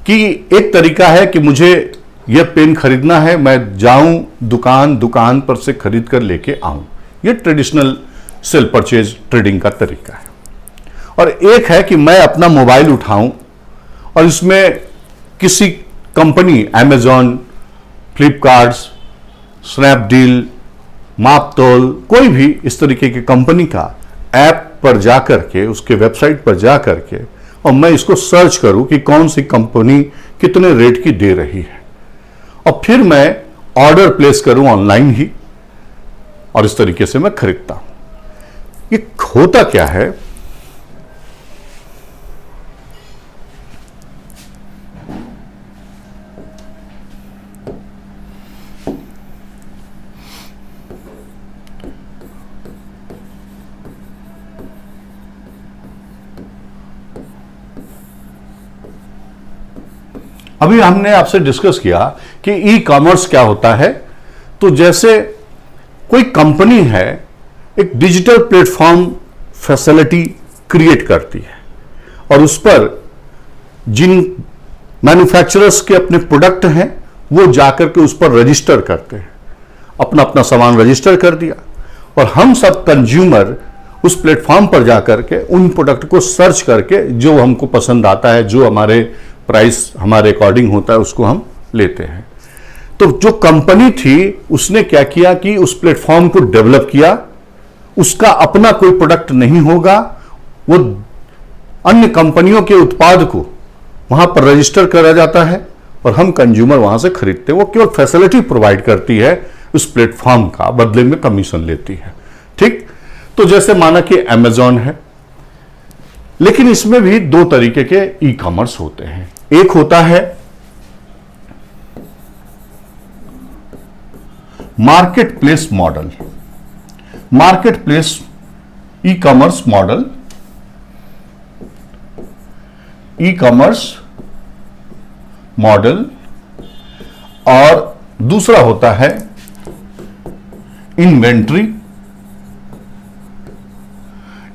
कि एक तरीका है कि मुझे यह पेन खरीदना है, मैं जाऊं दुकान पर से खरीद कर लेके आऊं। यह ट्रेडिशनल सेल परचेज ट्रेडिंग का तरीका है। और एक है कि मैं अपना मोबाइल उठाऊं और इसमें किसी कंपनी, अमेजॉन, फ्लिपकार्ट, स्नैपडील, मापतोल, कोई भी इस तरीके की कंपनी का ऐप पर जाकर के, उसके वेबसाइट पर जाकर के, और मैं इसको सर्च करूं कि कौन सी कंपनी कितने रेट की दे रही है, और फिर मैं ऑर्डर प्लेस करूं ऑनलाइन ही, और इस तरीके से मैं खरीदता हूं। ये होता क्या है, अभी हमने आपसे डिस्कस किया कि ई कॉमर्स क्या होता है। तो जैसे कोई कंपनी है, एक डिजिटल प्लेटफॉर्म फैसिलिटी क्रिएट करती है और उस पर जिन मैन्युफैक्चरर्स के अपने प्रोडक्ट हैं वो जाकर के उस पर रजिस्टर करते हैं, अपना अपना सामान रजिस्टर कर दिया, और हम सब कंज्यूमर उस प्लेटफॉर्म पर जाकर के उन प्रोडक्ट को सर्च करके जो हमको पसंद आता है, जो हमारे प्राइस हमारे अकॉर्डिंग होता है, उसको हम लेते हैं। तो जो कंपनी थी उसने क्या किया कि उस प्लेटफॉर्म को डेवलप किया, उसका अपना कोई प्रोडक्ट नहीं होगा, वो अन्य कंपनियों के उत्पाद को वहां पर रजिस्टर करा जाता है और हम कंज्यूमर वहां से खरीदते हैं। वो केवल फैसिलिटी प्रोवाइड करती है उस प्लेटफॉर्म का, बदले में कमीशन लेती है। ठीक, तो जैसे माना कि अमेजॉन है, लेकिन इसमें भी दो तरीके के ई कॉमर्स होते हैं। एक होता है market place model, market place e commerce model, e commerce model, और दूसरा होता है inventory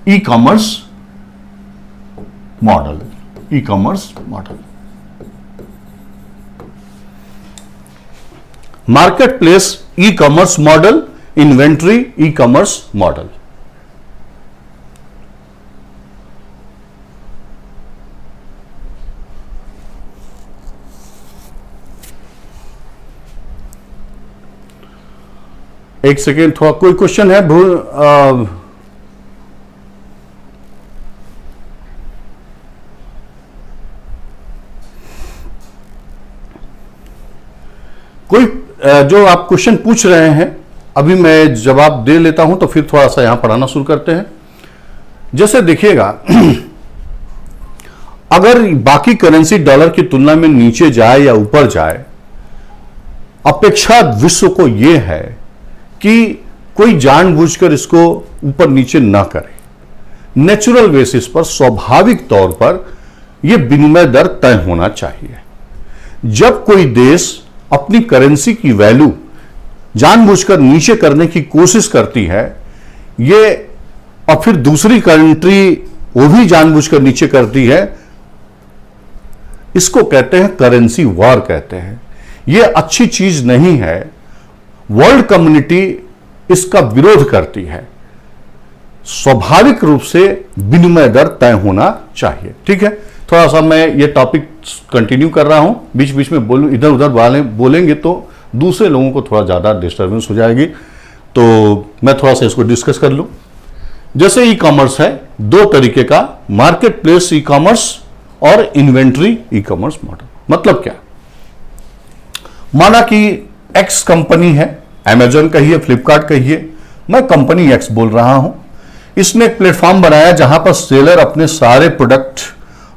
e commerce model, e commerce model. Market place e commerce model, inventory e commerce model. एक सेकेंड, थोड़ा कोई क्वेश्चन है? कोई जो आप क्वेश्चन पूछ रहे हैं, अभी मैं जवाब दे लेता हूं, तो फिर थोड़ा सा यहां पढ़ाना शुरू करते हैं। जैसे देखिएगा, अगर बाकी करेंसी डॉलर की तुलना में नीचे जाए या ऊपर जाए, अपेक्षा विश्व को यह है कि कोई जानबूझकर इसको ऊपर नीचे ना करे। नेचुरल बेसिस पर, स्वाभाविक तौर पर यह विनिमय दर तय होना चाहिए। जब कोई देश अपनी करेंसी की वैल्यू जानबूझकर नीचे करने की कोशिश करती है, ये, और फिर दूसरी कंट्री वो भी जानबूझकर नीचे करती है, इसको कहते हैं करेंसी वॉर कहते हैं। ये अच्छी चीज नहीं है। वर्ल्ड कम्युनिटी इसका विरोध करती है। स्वाभाविक रूप से विनिमय दर तय होना चाहिए। ठीक है, थोड़ा सा मैं ये टॉपिक कंटिन्यू कर रहा हूं, बीच बीच में बोलूं, इधर उधर बोलेंगे तो दूसरे लोगों को थोड़ा ज्यादा डिस्टर्बेंस हो जाएगी, तो मैं थोड़ा सा इसको डिस्कस कर लूं। जैसे ई कॉमर्स है, दो तरीके का, मार्केट प्लेस ई कॉमर्स और इन्वेंट्री ई कॉमर्स मॉडल। मतलब क्या, माना कि एक्स कंपनी है, अमेजॉन कहिए, फ्लिपकार्ट कहिए, मैं कंपनी एक्स बोल रहा हूं। इसने एक प्लेटफॉर्म बनाया जहां पर सेलर अपने सारे प्रोडक्ट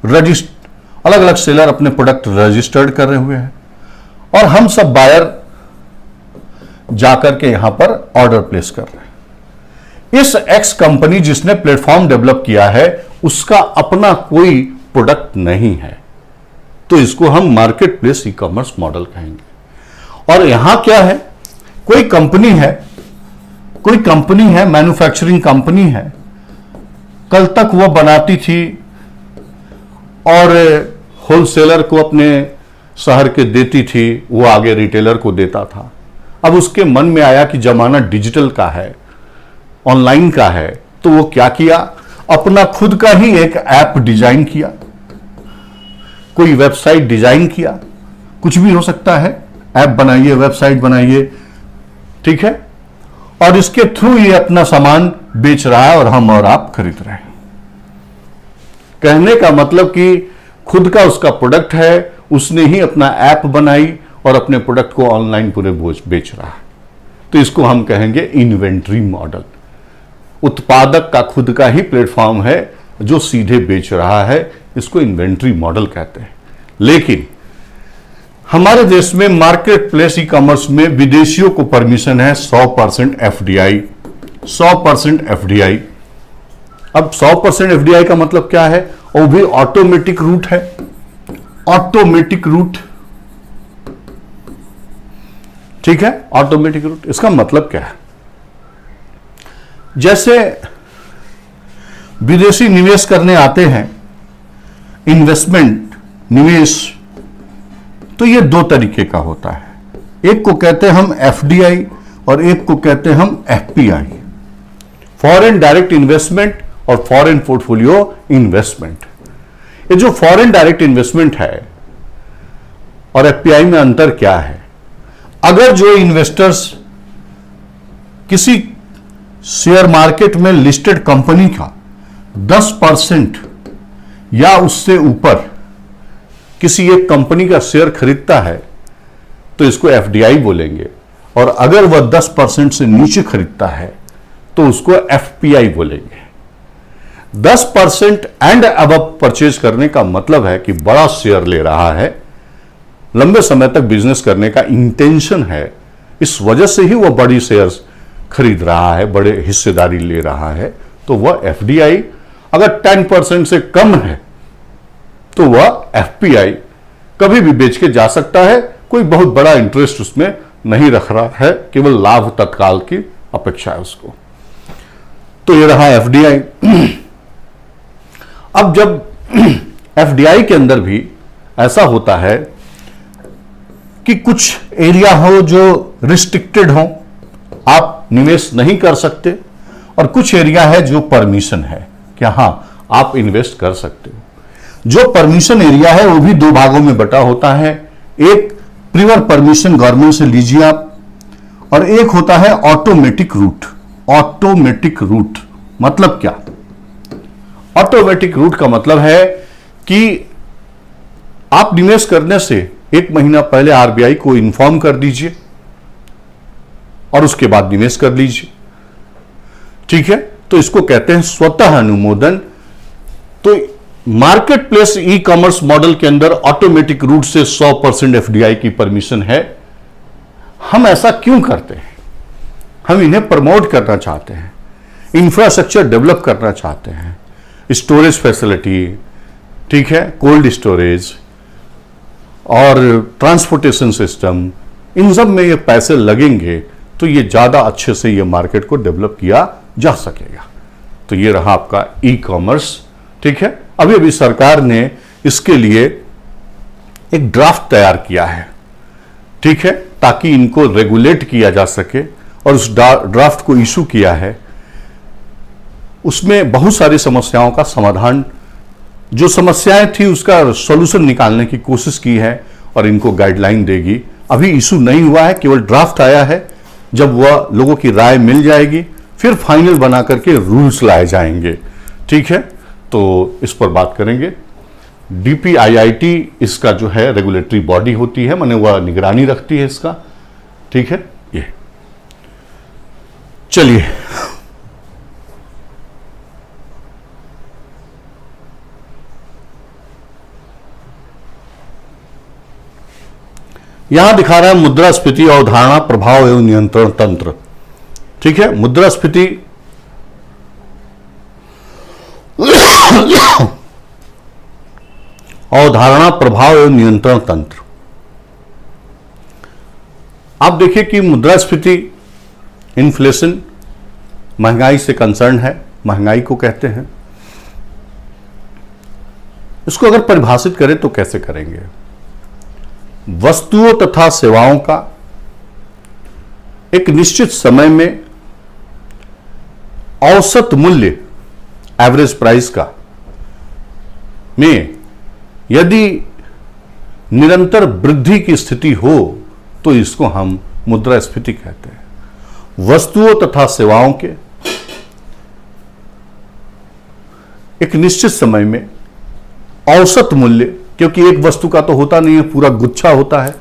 अलग अलग सेलर अपने प्रोडक्ट रजिस्टर्ड कर रहे हुए हैं, और हम सब बायर जाकर के यहां पर ऑर्डर प्लेस कर रहे हैं। इस एक्स कंपनी जिसने प्लेटफॉर्म डेवलप किया है, उसका अपना कोई प्रोडक्ट नहीं है, तो इसको हम market place e commerce model कहेंगे। और यहां क्या है, कोई कंपनी है, मैन्युफैक्चरिंग कंपनी है, कल तक वो बनाती थी और होलसेलर को अपने शहर के देती थी, वो आगे रिटेलर को देता था। अब उसके मन में आया कि जमाना डिजिटल का है, ऑनलाइन का है, तो वो क्या किया, अपना खुद का ही एक ऐप डिजाइन किया, कोई वेबसाइट डिजाइन किया, कुछ भी हो सकता है, ऐप बनाइए, वेबसाइट बनाइए, ठीक है, और इसके थ्रू ये अपना सामान बेच रहा है और हम और आप खरीद रहे हैं। कहने का मतलब कि खुद का उसका प्रोडक्ट है, उसने ही अपना ऐप बनाई और अपने प्रोडक्ट को ऑनलाइन पूरे बेच रहा है। तो इसको हम कहेंगे इन्वेंट्री मॉडल। उत्पादक का खुद का ही प्लेटफॉर्म है जो सीधे बेच रहा है, इसको इन्वेंट्री मॉडल कहते हैं। लेकिन हमारे देश में मार्केट प्लेस ई कॉमर्स में विदेशियों को परमिशन है 100% एफडीआई, 100% एफडीआई। अब 100% एफडीआई का मतलब क्या है? वो भी ऑटोमेटिक रूट है, ऑटोमेटिक रूट, ठीक है, ऑटोमेटिक रूट। इसका मतलब क्या है? जैसे विदेशी निवेश करने आते हैं, इन्वेस्टमेंट, निवेश, तो ये दो तरीके का होता है। एक को कहते हैं हम एफडीआई और एक को कहते हैं हम एफपीआई, फॉरेन डायरेक्ट इन्वेस्टमेंट और फॉरेन पोर्टफोलियो इन्वेस्टमेंट। ये जो फॉरेन डायरेक्ट इन्वेस्टमेंट है और एफपीआई में अंतर क्या है? अगर जो इन्वेस्टर्स किसी शेयर मार्केट में लिस्टेड कंपनी का 10% या उससे ऊपर किसी एक कंपनी का शेयर खरीदता है तो इसको एफडीआई बोलेंगे, और अगर वह 10% से नीचे खरीदता है तो उसको एफपीआई बोलेंगे। 10% एंड अबव परचेज करने का मतलब है कि बड़ा शेयर ले रहा है, लंबे समय तक बिजनेस करने का इंटेंशन है, इस वजह से ही वह बड़ी शेयर्स खरीद रहा है, बड़े हिस्सेदारी ले रहा है, तो वह एफडीआई। अगर 10% से कम है तो वह एफपीआई, कभी भी बेच के जा सकता है, कोई बहुत बड़ा इंटरेस्ट उसमें नहीं रख रहा है, केवल लाभ तत्काल की अपेक्षा है उसको। तो ये रहा एफडीआई। अब जब एफडीआई के अंदर भी ऐसा होता है कि कुछ एरिया हो जो रिस्ट्रिक्टेड हो, आप निवेश नहीं कर सकते, और कुछ एरिया है जो परमिशन है कि हां आप इन्वेस्ट कर सकते हो। जो परमिशन एरिया है वो भी दो भागों में बटा होता है, एक प्रीवर परमिशन गवर्नमेंट से लीजिए आप, और एक होता है ऑटोमेटिक रूट। ऑटोमेटिक रूट मतलब क्या? ऑटोमेटिक रूट का मतलब है कि आप निवेश करने से एक महीना पहले आरबीआई को इन्फॉर्म कर दीजिए और उसके बाद निवेश कर लीजिए, ठीक है। तो इसको कहते हैं स्वतः अनुमोदन। तो market place e commerce model के अंदर ऑटोमेटिक रूट से 100% एफडीआई की परमिशन है। हम ऐसा क्यों करते हैं? हम इन्हें प्रमोट करना चाहते हैं, इंफ्रास्ट्रक्चर डेवलप करना चाहते हैं, स्टोरेज फैसिलिटी, ठीक है, कोल्ड स्टोरेज और ट्रांसपोर्टेशन सिस्टम, इन सब में ये पैसे लगेंगे तो ये ज्यादा अच्छे से ये मार्केट को डेवलप किया जा सकेगा। तो ये रहा आपका ई कॉमर्स, ठीक है। अभी अभी सरकार ने इसके लिए एक ड्राफ्ट तैयार किया है, ठीक है, ताकि इनको रेगुलेट किया जा सके, और उस ड्राफ्ट को इशू किया है। उसमें बहुत सारी समस्याओं का समाधान, जो समस्याएं थी उसका सॉल्यूशन निकालने की कोशिश की है, और इनको गाइडलाइन देगी। अभी इशू नहीं हुआ है, केवल ड्राफ्ट आया है। जब वह लोगों की राय मिल जाएगी फिर फाइनल बना करके रूल्स लाए जाएंगे, ठीक है। तो इस पर बात करेंगे। डीपीआईआईटी इसका जो है रेगुलेटरी बॉडी होती है, माने वह निगरानी रखती है इसका, ठीक है। ये चलिए यहां दिखा रहा है मुद्रास्फीति अवधारणा, प्रभाव एवं नियंत्रण तंत्र, ठीक है। मुद्रास्फीति अवधारणा, प्रभाव एवं नियंत्रण तंत्र। आप देखिए कि मुद्रास्फीति इन्फ्लेशन, महंगाई से कंसर्न है, महंगाई को कहते हैं। इसको अगर परिभाषित करें तो कैसे करेंगे? वस्तुओं तथा सेवाओं का एक निश्चित समय में औसत मूल्य एवरेज प्राइस का में यदि निरंतर वृद्धि की स्थिति हो तो इसको हम मुद्रास्फीति कहते हैं। वस्तुओं तथा सेवाओं के एक निश्चित समय में औसत मूल्य, क्योंकि एक वस्तु का तो होता नहीं है, पूरा गुच्छा होता है,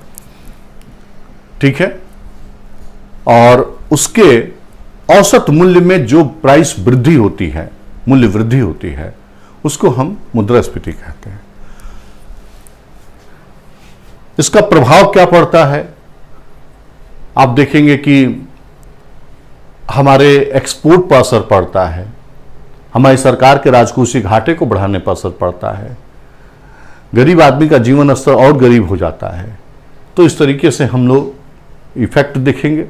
ठीक है, और उसके औसत मूल्य में जो प्राइस वृद्धि होती है, मूल्य वृद्धि होती है, उसको हम मुद्रास्फीति कहते हैं। इसका प्रभाव क्या पड़ता है? आप देखेंगे कि हमारे एक्सपोर्ट पर असर पड़ता है, हमारी सरकार के राजकोषीय घाटे को बढ़ाने पर असर पड़ता है, गरीब आदमी का जीवन स्तर और गरीब हो जाता है। तो इस तरीके से हम लोग इफेक्ट देखेंगे।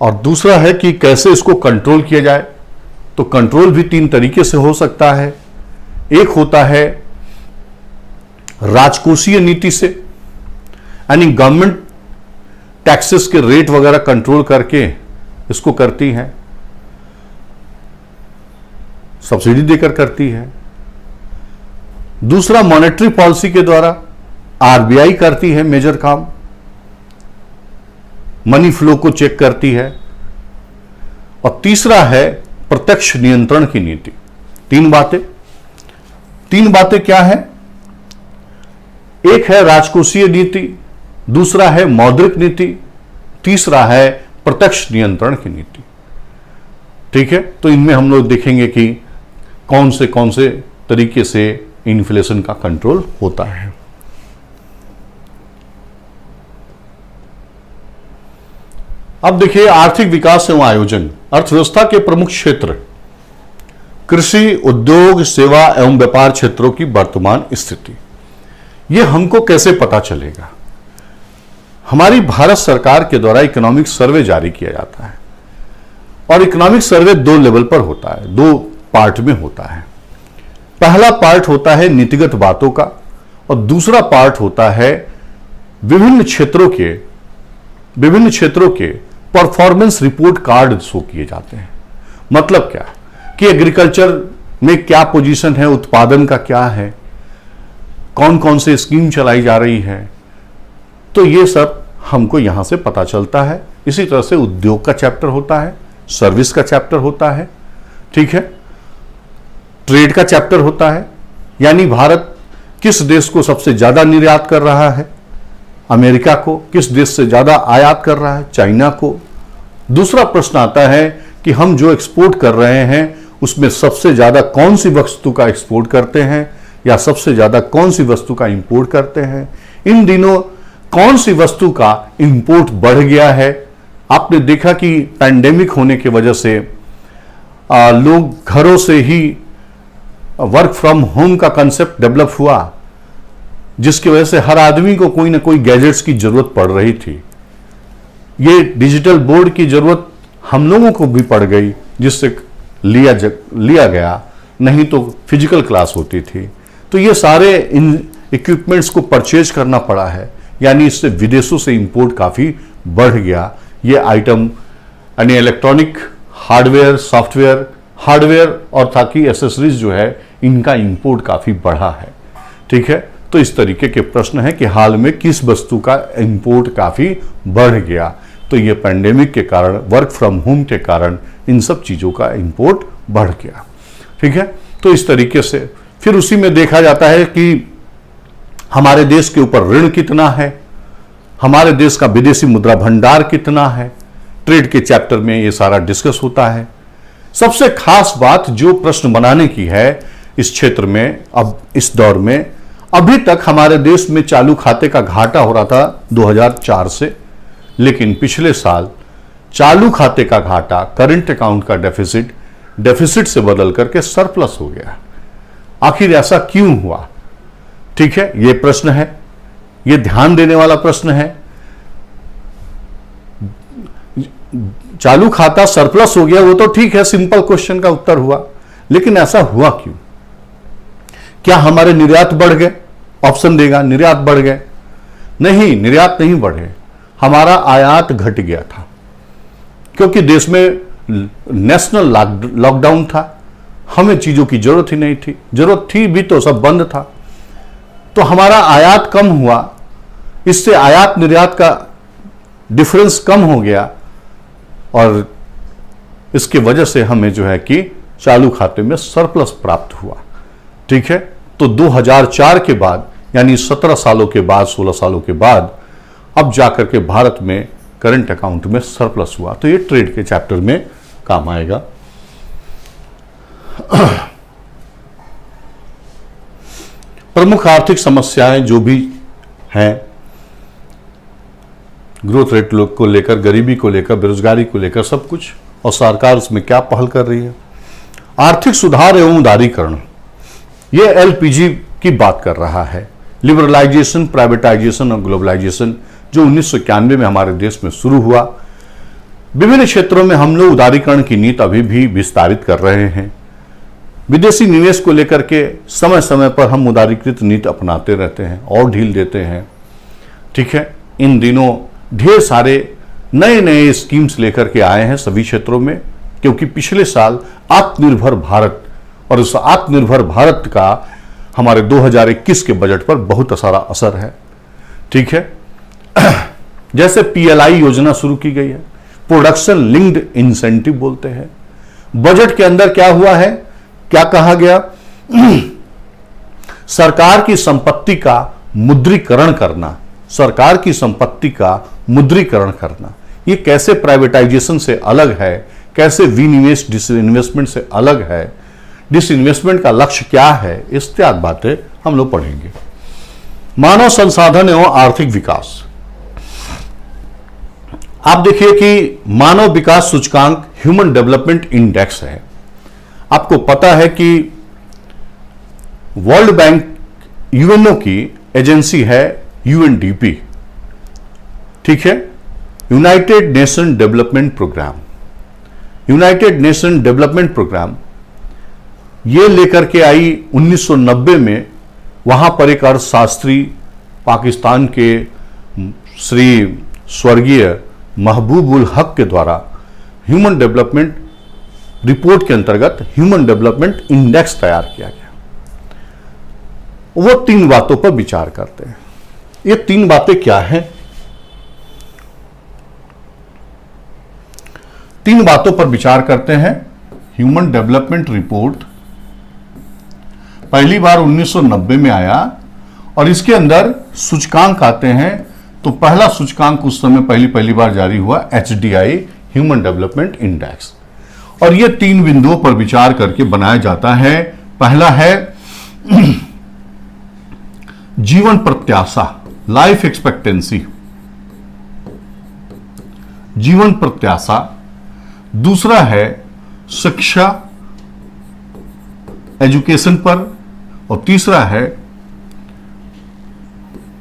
और दूसरा है कि कैसे इसको कंट्रोल किया जाए। तो कंट्रोल भी 3 तरीके से हो सकता है। एक होता है राजकोषीय नीति से, यानी गवर्नमेंट टैक्सेस के रेट वगैरह कंट्रोल करके इसको करती है, सब्सिडी देकर करती है। दूसरा मॉनेटरी पॉलिसी के द्वारा आरबीआई करती है मेजर काम, मनी फ्लो को चेक करती है। और तीसरा है प्रत्यक्ष नियंत्रण की नीति। 3 बातें क्या है? एक है राजकोषीय नीति, दूसरा है मौद्रिक नीति, तीसरा है प्रत्यक्ष नियंत्रण की नीति। ठीक है, तो इनमें हम लोग देखेंगे कि कौन से तरीके से इन्फ्लेशन का कंट्रोल होता है। अब देखिए, आर्थिक विकास एवं आयोजन। अर्थव्यवस्था के प्रमुख क्षेत्र कृषि, उद्योग, सेवा एवं व्यापार क्षेत्रों की वर्तमान स्थिति, यह हमको कैसे पता चलेगा? हमारी भारत सरकार के द्वारा इकोनॉमिक सर्वे जारी किया जाता है, और इकोनॉमिक सर्वे 2 लेवल पर होता है, 2 पार्ट में होता है। पहला पार्ट होता है नीतिगत बातों का, और दूसरा पार्ट होता है विभिन्न क्षेत्रों के परफॉर्मेंस रिपोर्ट कार्ड शो किए जाते हैं। मतलब क्या कि एग्रीकल्चर में क्या पोजीशन है, उत्पादन का क्या है, कौन कौन से स्कीम चलाई जा रही है, तो ये सब हमको यहां से पता चलता है। इसी तरह से उद्योग का चैप्टर होता है, सर्विस का चैप्टर होता है, ठीक है, ट्रेड का चैप्टर होता है, यानी भारत किस देश को सबसे ज्यादा निर्यात कर रहा है, अमेरिका को, किस देश से ज्यादा आयात कर रहा है, चाइना को। दूसरा प्रश्न आता है कि हम जो एक्सपोर्ट कर रहे हैं उसमें सबसे ज्यादा कौन सी वस्तु का एक्सपोर्ट करते हैं, या सबसे ज्यादा कौन सी वस्तु का इंपोर्ट करते हैं। इन दिनों कौन सी वस्तु का इंपोर्ट बढ़ गया है? आपने देखा कि पैंडेमिक होने की वजह से लोग घरों से ही वर्क फ्रॉम होम का कंसेप्ट डेवलप हुआ, जिसकी वजह से हर आदमी को कोई ना कोई गैजेट्स की जरूरत पड़ रही थी। ये डिजिटल बोर्ड की जरूरत हम लोगों को भी पड़ गई, जिससे लिया गया, नहीं तो फिजिकल क्लास होती थी। तो ये सारे इन इक्विपमेंट्स को परचेज करना पड़ा है, यानी इससे विदेशों से इंपोर्ट काफी बढ़ गया। ये आइटम यानी इलेक्ट्रॉनिक हार्डवेयर, सॉफ्टवेयर, हार्डवेयर और ताकि एसेसरीज जो है, इनका इंपोर्ट काफी बढ़ा है। ठीक है, तो इस तरीके के प्रश्न है कि हाल में किस वस्तु का इंपोर्ट काफी बढ़ गया। तो ये पैंडेमिक के कारण, वर्क फ्रॉम होम के कारण इन सब चीजों का इंपोर्ट बढ़ गया। ठीक है, तो इस तरीके से फिर उसी में देखा जाता है कि हमारे देश के ऊपर ऋण कितना है, हमारे देश का विदेशी मुद्रा भंडार कितना है। ट्रेड के चैप्टर में ये सारा डिस्कस होता है। सबसे खास बात जो प्रश्न बनाने की है इस क्षेत्र में, अब इस दौर में, अभी तक हमारे देश में चालू खाते का घाटा हो रहा था 2004 से, लेकिन पिछले साल चालू खाते का घाटा, करंट अकाउंट का डेफिसिट से बदल करके सरप्लस हो गया। आखिर ऐसा क्यों हुआ? ठीक है, यह प्रश्न है, यह ध्यान देने वाला प्रश्न है। चालू खाता सरप्लस हो गया, वो तो ठीक है, सिंपल क्वेश्चन का उत्तर हुआ, लेकिन ऐसा हुआ क्यों? क्या हमारे निर्यात बढ़ गए? ऑप्शन देगा, निर्यात बढ़ गए? नहीं, निर्यात नहीं बढ़े, हमारा आयात घट गया था, क्योंकि देश में नेशनल लॉकडाउन था, हमें चीजों की जरूरत ही नहीं थी, जरूरत थी भी तो सब बंद था। तो हमारा आयात कम हुआ, इससे आयात निर्यात का डिफरेंस कम हो गया और इसके वजह से हमें जो है कि चालू खाते में सरप्लस प्राप्त हुआ। ठीक है, तो 2004 के बाद यानी 17 सालों के बाद, 16 सालों के बाद अब जाकर के भारत में करंट अकाउंट में सरप्लस हुआ। तो ये ट्रेड के चैप्टर में काम आएगा। प्रमुख आर्थिक समस्याएं जो भी हैं, ग्रोथ रेट को लेकर, गरीबी को लेकर, बेरोजगारी को लेकर, सब कुछ, और सरकार उसमें क्या पहल कर रही है। आर्थिक सुधार एवं उदारीकरण, ये एलपीजी की बात कर रहा है। लिबरलाइजेशन, प्राइवेटाइजेशन और ग्लोबलाइजेशन जो 1991 में हमारे देश में शुरू हुआ। विभिन्न क्षेत्रों में हम लोग उदारीकरण की नीति अभी भी विस्तारित कर रहे हैं। विदेशी निवेश को लेकर के समय समय पर हम उदारीकृत नीति अपनाते रहते हैं और ढील देते हैं। ठीक है, इन दिनों ढेर सारे नए नए स्कीम्स लेकर के आए हैं सभी क्षेत्रों में, क्योंकि पिछले साल आत्मनिर्भर भारत, और उस आत्मनिर्भर भारत का हमारे 2021 के बजट पर बहुत सारा असर है। ठीक है, जैसे पीएलआई योजना शुरू की गई है, प्रोडक्शन लिंक्ड इंसेंटिव बोलते हैं। बजट के अंदर क्या हुआ है, क्या कहा गया, सरकार की संपत्ति का मुद्रीकरण करना, सरकार की संपत्ति का मुद्रीकरण करना। ये कैसे प्राइवेटाइजेशन से अलग है, कैसे विनिवेश डिसइन्वेस्टमेंट से अलग है, डिसइन्वेस्टमेंट का लक्ष्य क्या है, इत्यादि बातें हम लोग पढ़ेंगे। मानव संसाधन एवं आर्थिक विकास, आप देखिए कि मानव विकास सूचकांक ह्यूमन डेवलपमेंट इंडेक्स है। आपको पता है कि वर्ल्ड बैंक यूएनओ की एजेंसी है यूएनडीपी। ठीक है, United Nation Development Programme, United Nation Development Programme ये लेकर के आई 1990 में। वहां पर एक अर्थशास्त्री पाकिस्तान के श्री स्वर्गीय महबूब उल हक के द्वारा ह्यूमन डेवलपमेंट रिपोर्ट के अंतर्गत ह्यूमन डेवलपमेंट इंडेक्स तैयार किया गया। वो 3 बातों पर विचार करते हैं। ये 3 बातें क्या हैं? 3 बातों पर विचार करते हैं। ह्यूमन डेवलपमेंट रिपोर्ट पहली बार 1990 में आया और इसके अंदर सूचकांक आते हैं। तो पहला सूचकांक उस समय पहली बार जारी हुआ HDI ह्यूमन डेवलपमेंट इंडेक्स, और ये 3 बिंदुओं पर विचार करके बनाया जाता है। पहला है जीवन प्रत्याशा, लाइफ एक्सपेक्टेंसी, जीवन प्रत्याशा। दूसरा है शिक्षा, एजुकेशन पर, और तीसरा है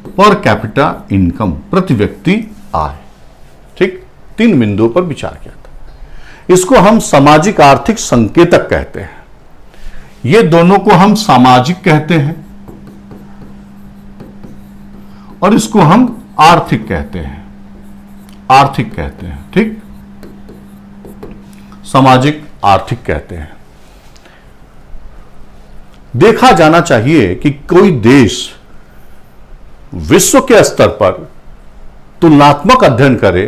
पर कैपिटा इनकम, प्रति व्यक्ति आय। ठीक, 3 बिंदुओं पर विचार किया था। इसको हम सामाजिक आर्थिक संकेतक कहते हैं। ये दोनों को हम सामाजिक कहते हैं और इसको हम आर्थिक कहते हैं, आर्थिक कहते हैं। ठीक, सामाजिक आर्थिक कहते हैं। देखा जाना चाहिए कि कोई देश विश्व के स्तर पर तुलनात्मक अध्ययन करे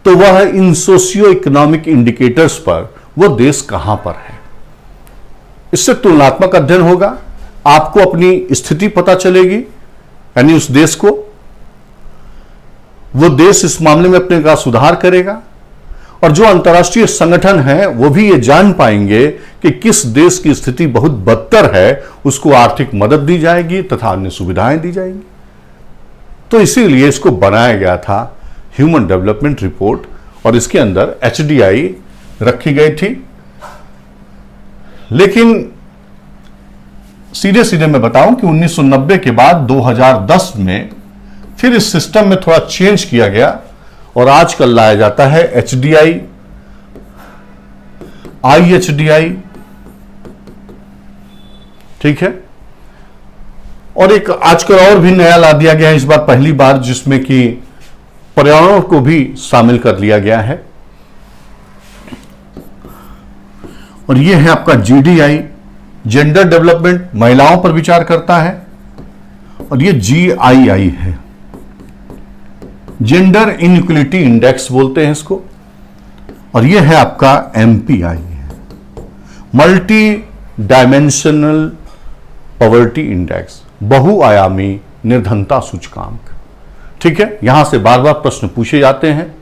तो वह इन सोशियो इकोनॉमिक इंडिकेटर्स पर वह देश कहां पर है, इससे तुलनात्मक अध्ययन होगा। आपको अपनी स्थिति पता चलेगी, यानी उस देश को, वो देश इस मामले में अपने का सुधार करेगा, और जो अंतर्राष्ट्रीय संगठन है वो भी ये जान पाएंगे कि किस देश की स्थिति बहुत बदतर है, उसको आर्थिक मदद दी जाएगी तथा अन्य सुविधाएं दी जाएंगी। तो इसीलिए इसको बनाया गया था ह्यूमन डेवलपमेंट रिपोर्ट, और इसके अंदर HDI रखी गई थी। लेकिन सीधे सीधे मैं बताऊं कि 1990 के बाद 2010 में फिर इस सिस्टम में थोड़ा चेंज किया गया और आजकल लाया जाता है HDI, IHDI। ठीक है, और एक आजकल और भी नया ला दिया गया है इस बार, पहली बार, जिसमें कि पर्यावरण को भी शामिल कर लिया गया है। और ये है आपका जीडीआई, जेंडर डेवलपमेंट, महिलाओं पर विचार करता है। और ये जीआईआई है, जेंडर इनइक्वलिटी इंडेक्स बोलते हैं इसको। और ये है आपका एमपीआई है, मल्टी डायमेंशनल पॉवर्टी इंडेक्स, बहुआयामी निर्धनता सूचकांक। ठीक है, यहां से बार बार प्रश्न पूछे जाते हैं,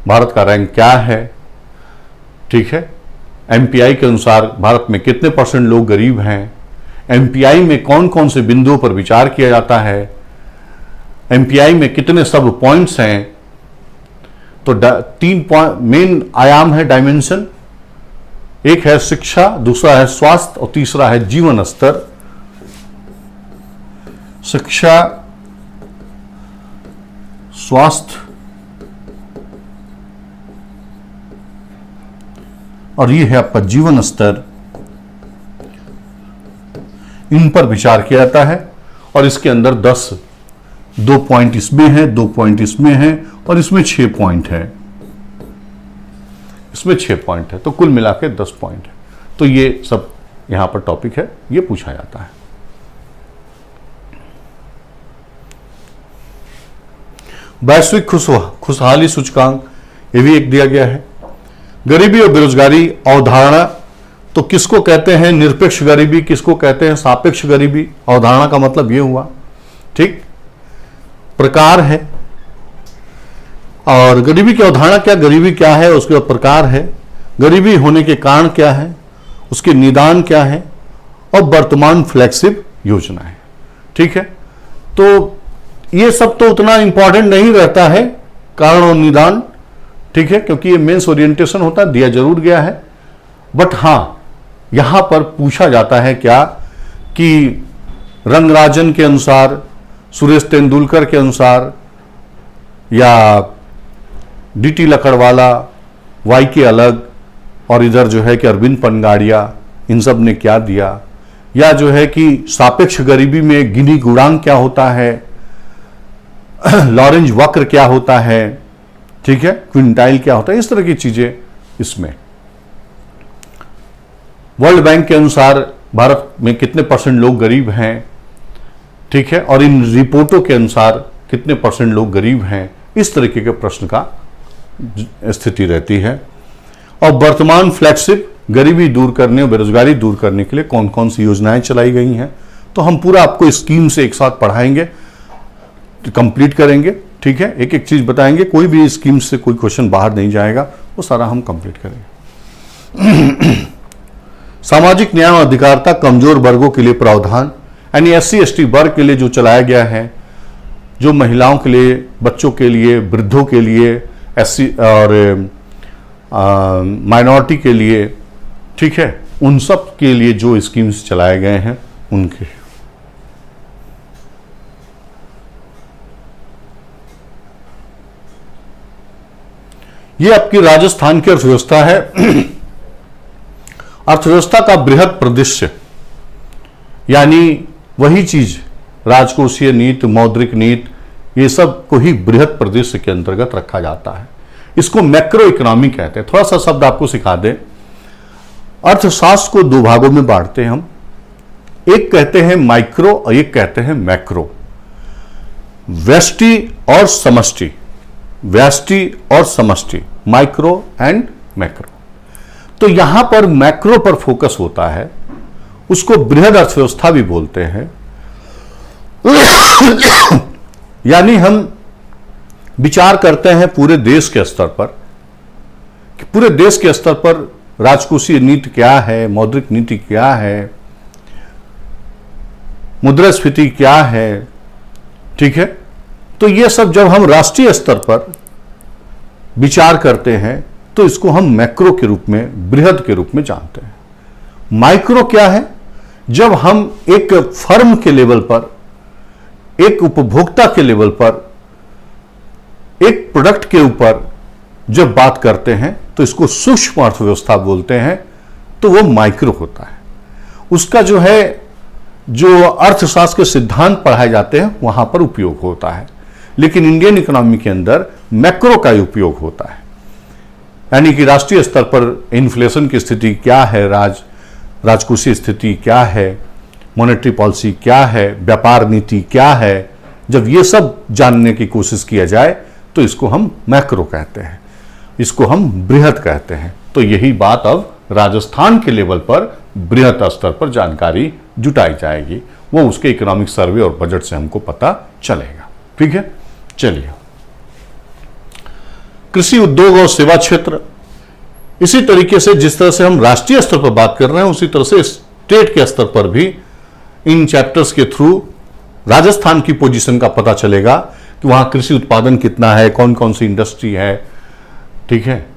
भारत का रैंक क्या है। ठीक है, एमपीआई के अनुसार भारत में कितने % लोग गरीब हैं, एमपीआई में कौन कौन से बिंदुओं पर विचार किया जाता है, एमपीआई में कितने सब पॉइंट्स हैं। तो 3 मेन आयाम है डायमेंशन, एक है शिक्षा, दूसरा है स्वास्थ्य और तीसरा है जीवन स्तर। शिक्षा, स्वास्थ्य और ये है आपका जीवन स्तर, इन पर विचार किया जाता है। और इसके अंदर 2 पॉइंट इसमें है, 2 पॉइंट इसमें है और इसमें 6 पॉइंट है, इसमें 6 पॉइंट है, तो कुल मिला के 10 पॉइंट है। तो ये सब यहां पर टॉपिक है, ये पूछा जाता है। वैश्विक खुशहाली सूचकांक, ये भी एक दिया गया है। गरीबी और बेरोजगारी अवधारणा, तो किसको कहते हैं निरपेक्ष गरीबी, किसको कहते हैं सापेक्ष गरीबी। अवधारणा का मतलब ये हुआ। ठीक, प्रकार है, और गरीबी की अवधारणा क्या, गरीबी क्या है, उसके बाद प्रकार है, गरीबी होने के कारण क्या है, उसके निदान क्या है, और वर्तमान फ्लैगशिप योजना है। ठीक है, तो ये सब तो उतना इंपॉर्टेंट नहीं रहता है, कारण और निदान। ठीक है, क्योंकि ये मेंस ओरिएंटेशन होता है, दिया जरूर गया है, बट हां यहां पर पूछा जाता है क्या कि रंगराजन के अनुसार, सुरेश तेंदुलकर के अनुसार, या डीटी लकड़वाला, वाई के अलग, और इधर जो है कि अरविंद पनगाड़िया, इन सब ने क्या दिया, या जो है कि सापेक्ष गरीबी में गिनी गुणांक क्या होता है, लॉरेंज वक्र क्या होता है, ठीक है, क्विंटाइल क्या होता है, इस तरह की चीजें इसमें। वर्ल्ड बैंक के अनुसार भारत में कितने % लोग गरीब हैं, ठीक है, और इन रिपोर्टों के अनुसार कितने % लोग गरीब हैं, इस तरीके के प्रश्न का स्थिति रहती है। और वर्तमान फ्लैगशिप, गरीबी दूर करने और बेरोजगारी दूर करने के लिए कौन कौन सी योजनाएं चलाई गई हैं, तो हम पूरा आपको स्कीम से एक साथ पढ़ाएंगे, कंप्लीट करेंगे। ठीक है, एक एक चीज बताएंगे, कोई भी स्कीम से कोई क्वेश्चन बाहर नहीं जाएगा, वो सारा हम कंप्लीट करेंगे। सामाजिक न्याय और अधिकारिता कमजोर वर्गों के लिए प्रावधान, यानी SC/ST वर्ग के लिए जो चलाया गया है, जो महिलाओं के लिए, बच्चों के लिए, वृद्धों के लिए, SC और माइनॉरिटी के लिए, ठीक है, उन सब के लिए जो स्कीम्स चलाए गए हैं उनके। ये आपकी राजस्थान की अर्थव्यवस्था है। अर्थव्यवस्था का बृहद परिदृश्य, यानी वही चीज, राजकोषीय नीति, मौद्रिक नीति, ये सब को ही बृहद परिदृश्य के अंतर्गत रखा जाता है। इसको मैक्रो इकोनॉमी कहते हैं। थोड़ा सा शब्द आपको सिखा दें, अर्थशास्त्र को 2 भागों में बांटते हैं हम, एक कहते हैं माइक्रो और एक कहते हैं मैक्रो। व्यष्टि और समष्टि, व्यष्टि और समष्टि, माइक्रो एंड मैक्रो। तो यहां पर मैक्रो पर फोकस होता है, उसको बृहद अर्थव्यवस्था भी बोलते हैं। यानी हम विचार करते हैं पूरे देश के स्तर पर, कि पूरे देश के स्तर पर राजकोषीय नीति क्या है, मौद्रिक नीति क्या है, मुद्रास्फीति क्या है, ठीक है। तो ये सब जब हम राष्ट्रीय स्तर पर विचार करते हैं तो इसको हम मैक्रो के रूप में, बृहद के रूप में जानते हैं। माइक्रो क्या है? जब हम एक फर्म के लेवल पर, एक उपभोक्ता के लेवल पर, एक प्रोडक्ट के ऊपर जब बात करते हैं तो इसको सूक्ष्म अर्थव्यवस्था बोलते हैं, तो वो माइक्रो होता है। उसका जो है, जो अर्थशास्त्र के सिद्धांत पढ़ाए जाते हैं वहां पर उपयोग होता है, लेकिन इंडियन इकोनॉमी के अंदर मैक्रो का उपयोग होता है। यानी कि राष्ट्रीय स्तर पर इन्फ्लेशन की स्थिति क्या है, राजकोषीय स्थिति क्या है, मॉनेटरी पॉलिसी क्या है, व्यापार नीति क्या है, जब ये सब जानने की कोशिश किया जाए तो इसको हम मैक्रो कहते हैं, इसको हम बृहत कहते हैं। तो यही बात अब राजस्थान के लेवल पर बृहत स्तर पर जानकारी जुटाई जाएगी, वो उसके इकोनॉमिक सर्वे और बजट से हमको पता चलेगा। ठीक है, चलिए। कृषि, उद्योग और सेवा क्षेत्र, इसी तरीके से जिस तरह से हम राष्ट्रीय स्तर पर बात कर रहे हैं उसी तरह से स्टेट के स्तर पर भी इन चैप्टर्स के थ्रू राजस्थान की पोजीशन का पता चलेगा कि वहां कृषि उत्पादन कितना है, कौन कौन सी इंडस्ट्री है, ठीक है,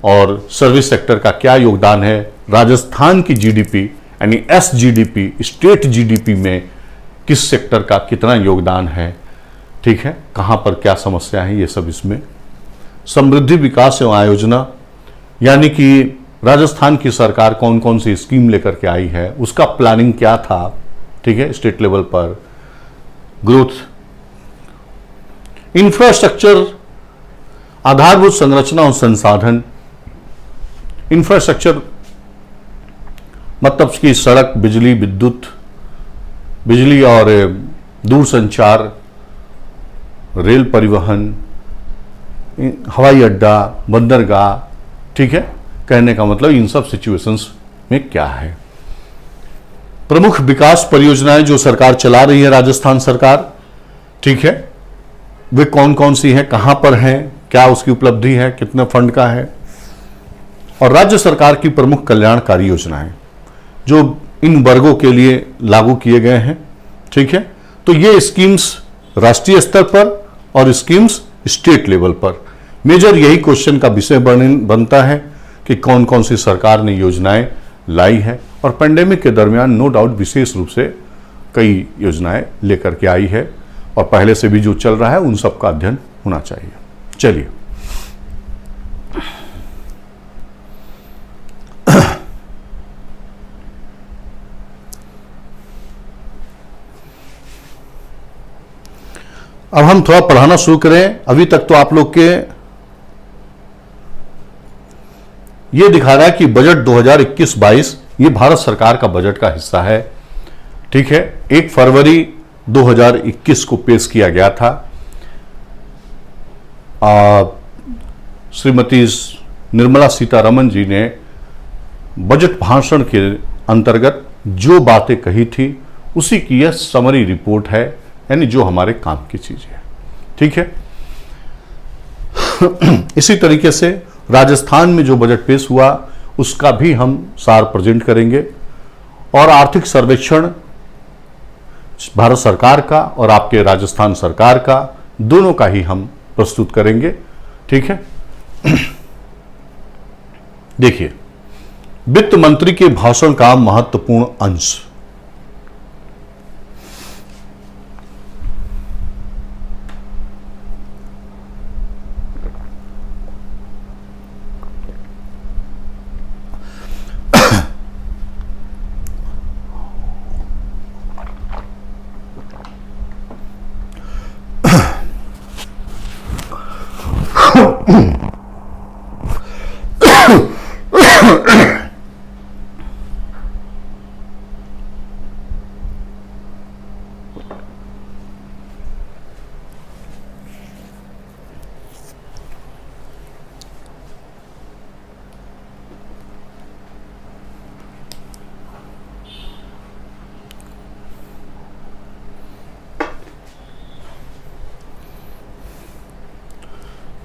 और सर्विस सेक्टर का क्या योगदान है, राजस्थान की जीडीपी यानी एसजीडीपी, स्टेट जीडीपी में किस सेक्टर का कितना योगदान है, ठीक है, कहां पर क्या समस्या है, ये सब इसमें। समृद्धि विकास एवं आयोजना, यानी कि राजस्थान की सरकार कौन कौन सी स्कीम लेकर के आई है, उसका प्लानिंग क्या था, ठीक है, स्टेट लेवल पर। ग्रोथ, इंफ्रास्ट्रक्चर, आधारभूत संरचना और संसाधन। इंफ्रास्ट्रक्चर मतलब कि सड़क, बिजली, विद्युत, बिजली और दूरसंचार, रेल परिवहन, हवाई अड्डा, बंदरगाह, ठीक है, कहने का मतलब इन सब सिचुएशंस में क्या है। प्रमुख विकास परियोजनाएं जो सरकार चला रही है, राजस्थान सरकार, ठीक है, वे कौन कौन सी हैं, कहां पर हैं, क्या उसकी उपलब्धि है, कितने फंड का है। और राज्य सरकार की प्रमुख कल्याणकारी योजनाएं जो इन वर्गों के लिए लागू किए गए हैं, ठीक है। तो ये स्कीम्स राष्ट्रीय स्तर पर और स्कीम्स स्टेट लेवल पर, मेजर यही क्वेश्चन का विषय बनता है कि कौन कौन सी सरकार ने योजनाएं लाई है। और पेंडेमिक के दरमियान नो डाउट विशेष रूप से कई योजनाएं लेकर के आई है, और पहले से भी जो चल रहा है उन सब का अध्ययन होना चाहिए। चलिए, अब हम थोड़ा पढ़ाना शुरू करें। अभी तक तो आप लोग के ये दिखा रहा है कि बजट 2021-22 ये भारत सरकार का बजट का हिस्सा है, ठीक है। 1 फरवरी 2021 को पेश किया गया था। श्रीमती निर्मला सीतारमण जी ने बजट भाषण के अंतर्गत जो बातें कही थी उसी की यह समरी रिपोर्ट है, यानी जो हमारे काम की चीज है, ठीक है। इसी तरीके से राजस्थान में जो बजट पेश हुआ उसका भी हम सार प्रेजेंट करेंगे, और आर्थिक सर्वेक्षण भारत सरकार का और आपके राजस्थान सरकार का दोनों का ही हम प्रस्तुत करेंगे, ठीक है। देखिए, वित्त मंत्री के भाषण का महत्वपूर्ण अंश।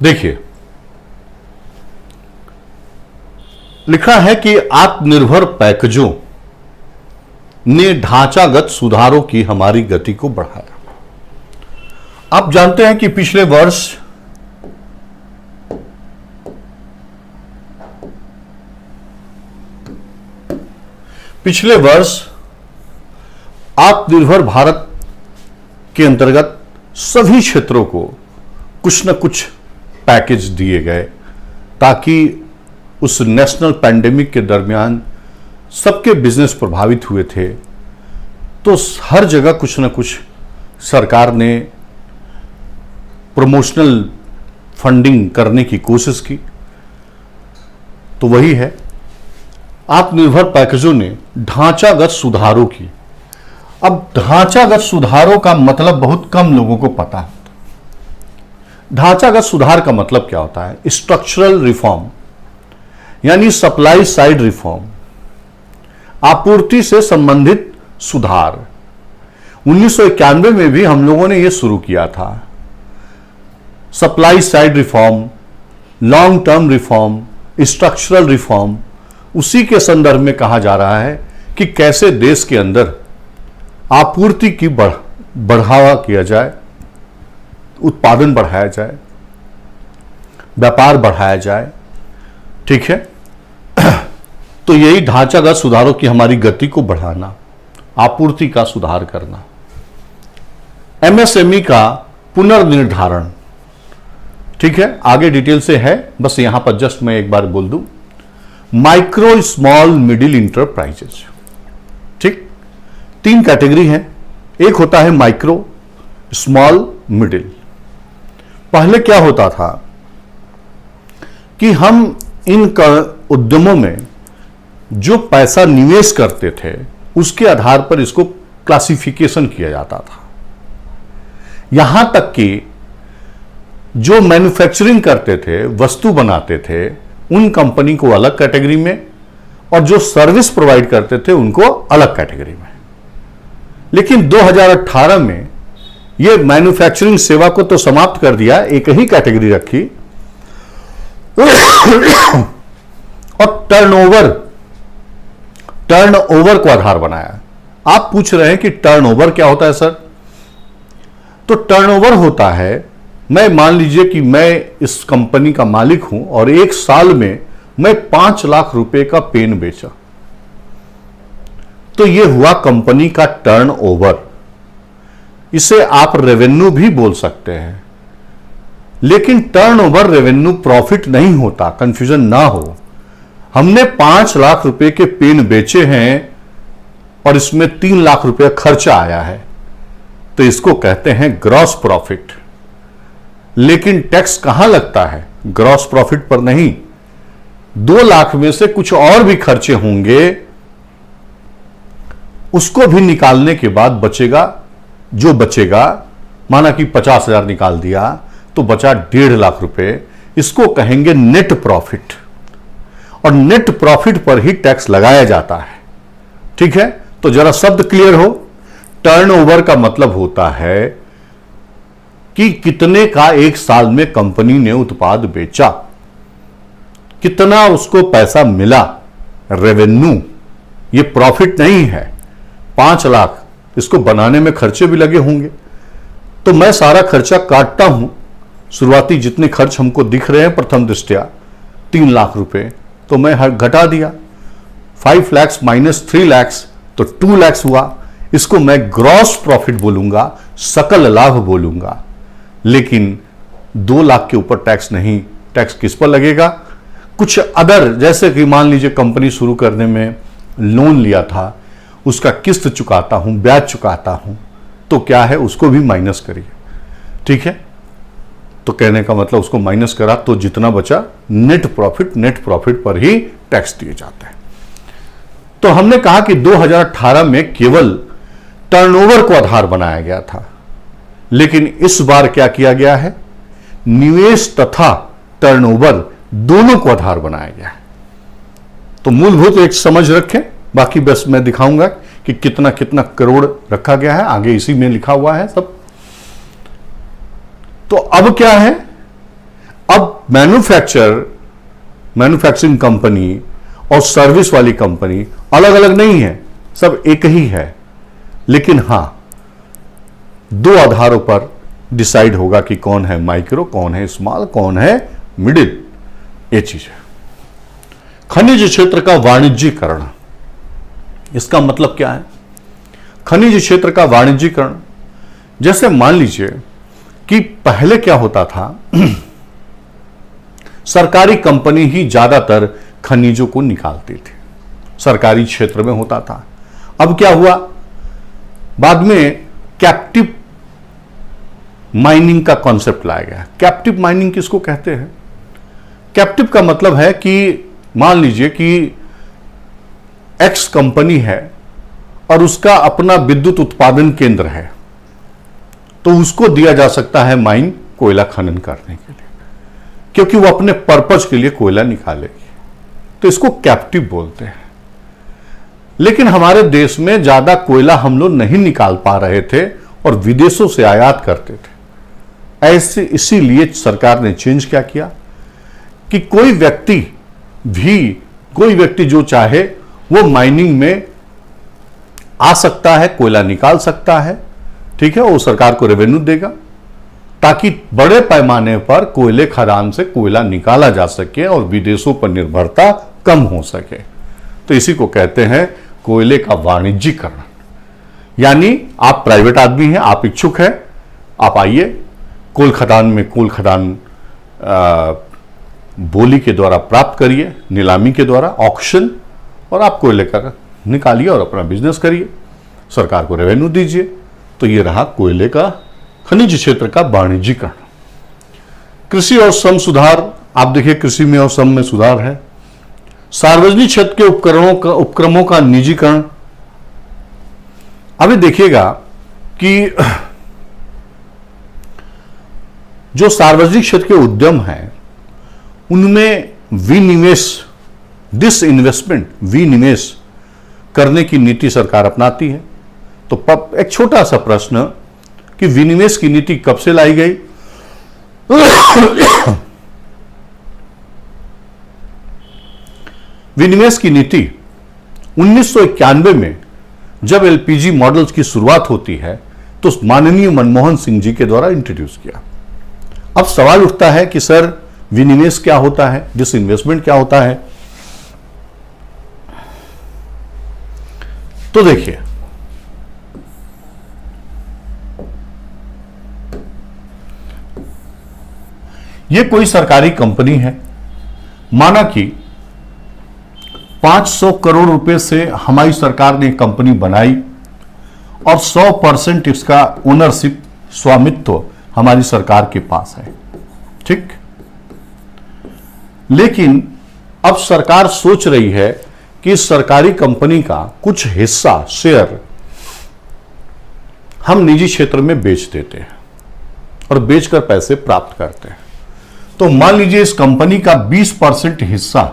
देखिए, लिखा है कि आत्मनिर्भर पैकेजों ने ढांचागत सुधारों की हमारी गति को बढ़ाया। आप जानते हैं कि पिछले वर्ष आत्मनिर्भर भारत के अंतर्गत सभी क्षेत्रों को कुछ न कुछ पैकेज दिए गए, ताकि उस नेशनल पैंडेमिक के दरमियान सबके बिजनेस प्रभावित हुए थे, तो हर जगह कुछ न कुछ सरकार ने प्रमोशनल फंडिंग करने की कोशिश की। तो वही है, आत्मनिर्भर पैकेजों ने ढांचागत सुधारों की। अब ढांचागत सुधारों का मतलब बहुत कम लोगों को पता है। ढांचागत सुधार का मतलब क्या होता है? स्ट्रक्चरल रिफॉर्म, यानी सप्लाई साइड रिफॉर्म, आपूर्ति से संबंधित सुधार। 1991 में भी हम लोगों ने यह शुरू किया था, supply side reform, long term reform, structural reform. उसी के संदर्भ में कहा जा रहा है कि कैसे देश के अंदर आपूर्ति की बढ़ावा किया जाए, उत्पादन बढ़ाया जाए, व्यापार बढ़ाया जाए। ठीक है, तो यही ढांचागत सुधारों की हमारी गति को बढ़ाना, आपूर्ति का सुधार करना। एमएसएमई का पुनर्निर्धारण, ठीक है, आगे डिटेल से है, बस यहां पर जस्ट मैं एक बार बोल दूं, माइक्रो स्मॉल मिडिल इंटरप्राइजेज। ठीक, 3 कैटेगरी हैं। एक होता है माइक्रो, स्मॉल, मिडिल। पहले क्या होता था कि हम इन उद्यमों में जो पैसा निवेश करते थे उसके आधार पर इसको क्लासिफिकेशन किया जाता था। यहां तक कि जो मैन्युफैक्चरिंग करते थे, वस्तु बनाते थे, उन कंपनी को अलग कैटेगरी में, और जो सर्विस प्रोवाइड करते थे उनको अलग कैटेगरी में। लेकिन 2018 में यह मैन्युफैक्चरिंग सेवा को तो समाप्त कर दिया, एक ही कैटेगरी रखी और टर्नओवर को आधार बनाया। आप पूछ रहे हैं कि टर्नओवर क्या होता है सर? तो टर्नओवर होता है, मैं मान लीजिए कि मैं इस कंपनी का मालिक हूं और एक साल में मैं 5 लाख रुपए का पेन बेचा, तो यह हुआ कंपनी का टर्नओवर। इसे आप रेवेन्यू भी बोल सकते हैं, लेकिन टर्नओवर रेवेन्यू प्रॉफिट नहीं होता, कंफ्यूजन ना हो। हमने 5 लाख रुपए के पेन बेचे हैं और इसमें 3 लाख रुपए खर्चा आया है, तो इसको कहते हैं ग्रॉस प्रॉफिट। लेकिन टैक्स कहां लगता है? ग्रॉस प्रॉफिट पर नहीं। 2 लाख में से कुछ और भी खर्चे होंगे, उसको भी निकालने के बाद बचेगा, जो बचेगा, माना कि 50,000 निकाल दिया तो बचा 1.5 लाख रुपए, इसको कहेंगे नेट प्रॉफिट। और नेट प्रॉफिट पर ही टैक्स लगाया जाता है। ठीक है, तो जरा शब्द क्लियर हो। टर्नओवर का मतलब होता है कि कितने का एक साल में कंपनी ने उत्पाद बेचा, कितना उसको पैसा मिला, रेवेन्यू। ये प्रॉफिट नहीं है। 5 लाख, इसको बनाने में खर्चे भी लगे होंगे, तो मैं सारा खर्चा काटता हूं। शुरुआती जितने खर्च हमको दिख रहे हैं प्रथम दृष्टया 3 लाख रुपए, तो मैं घटा दिया। 5 लाख माइनस 3 लाख तो 2 लाख हुआ। इसको मैं ग्रॉस प्रॉफिट बोलूंगा, सकल लाभ बोलूंगा। लेकिन 2 लाख के ऊपर टैक्स नहीं। टैक्स किस पर लगेगा? कुछ अदर, जैसे कि मान लीजिए कंपनी शुरू करने में लोन लिया था, उसका किस्त चुकाता हूं, ब्याज चुकाता हूं, तो क्या है, उसको भी माइनस करिए। ठीक है, तो कहने का मतलब उसको माइनस करा तो जितना बचा नेट प्रॉफिट पर ही टैक्स दिए जाता है। तो हमने कहा कि 2018 में केवल टर्नओवर को आधार बनाया गया था, लेकिन इस बार क्या किया गया है? निवेश तथा टर्नओवर दोनों को आधार बनाया गया है। तो मूलभूत एक समझ रखें, बाकी बस मैं दिखाऊंगा कि कितना कितना करोड़ रखा गया है, आगे इसी में लिखा हुआ है सब। तो अब क्या है? अब मैन्युफैक्चरिंग कंपनी और सर्विस वाली कंपनी अलग अलग नहीं है, सब एक ही है। लेकिन हां, 2 आधारों पर डिसाइड होगा कि कौन है माइक्रो, कौन है स्मॉल, कौन है मिडिल। ये चीज है। खनिज क्षेत्र का वाणिज्यीकरण, इसका मतलब क्या है? खनिज क्षेत्र का वाणिज्यीकरण, जैसे मान लीजिए कि पहले क्या होता था, सरकारी कंपनी ही ज्यादातर खनिजों को निकालती थी, सरकारी क्षेत्र में होता था। अब क्या हुआ? बाद में कैप्टिव माइनिंग का कॉन्सेप्ट लाया गया। कैप्टिव माइनिंग किसको कहते हैं? कैप्टिव का मतलब है कि मान लीजिए कि एक्स कंपनी है और उसका अपना विद्युत उत्पादन केंद्र है, तो उसको दिया जा सकता है माइन कोयला खनन करने के लिए, क्योंकि वो अपने पर्पज के लिए कोयला निकालेगी, तो इसको कैप्टिव बोलते हैं। लेकिन हमारे देश में ज्यादा कोयला हम लोग नहीं निकाल पा रहे थे और विदेशों से आयात करते थे। ऐसे इसीलिए सरकार ने चेंज क्या किया कि कोई व्यक्ति जो चाहे वो माइनिंग में आ सकता है, कोयला निकाल सकता है, ठीक है, वो सरकार को रेवेन्यू देगा, ताकि बड़े पैमाने पर कोयले खदान से कोयला निकाला जा सके और विदेशों पर निर्भरता कम हो सके। तो इसी को कहते हैं कोयले का वाणिज्यीकरण। यानी आप प्राइवेट आदमी हैं, आप इच्छुक हैं, आप आइए कोल खदान में कोल खदान बोली के द्वारा प्राप्त करिए, नीलामी के द्वारा, ऑक्शन, और आप कोयले का निकालिए और अपना बिजनेस करिए, सरकार को रेवेन्यू दीजिए। तो ये रहा कोयले का, खनिज क्षेत्र का वाणिज्यीकरण। कृषि और श्रम सुधार, आप देखिए कृषि में और श्रम में सुधार है। सार्वजनिक क्षेत्र के उपक्रमों का निजीकरण। अभी देखिएगा कि जो सार्वजनिक क्षेत्र के उद्यम हैं उनमें विनिवेश करने की नीति सरकार अपनाती है। तो एक छोटा सा प्रश्न कि विनिवेश की नीति कब से लाई गई? विनिवेश की नीति 1991 में जब एलपीजी मॉडल्स की शुरुआत होती है तो माननीय मनमोहन सिंह जी के द्वारा इंट्रोड्यूस किया। अब सवाल उठता है कि सर विनिवेश क्या होता है, डिसइन्वेस्टमेंट क्या होता है? तो देखिए, यह कोई सरकारी कंपनी है, माना कि 500 करोड़ रुपए से हमारी सरकार ने कंपनी बनाई और 100% इसका ओनरशिप, स्वामित्व हमारी सरकार के पास है, ठीक। लेकिन अब सरकार सोच रही है कि इस सरकारी कंपनी का कुछ हिस्सा, शेयर हम निजी क्षेत्र में बेच देते हैं और बेचकर पैसे प्राप्त करते हैं। तो मान लीजिए इस कंपनी का 20% हिस्सा,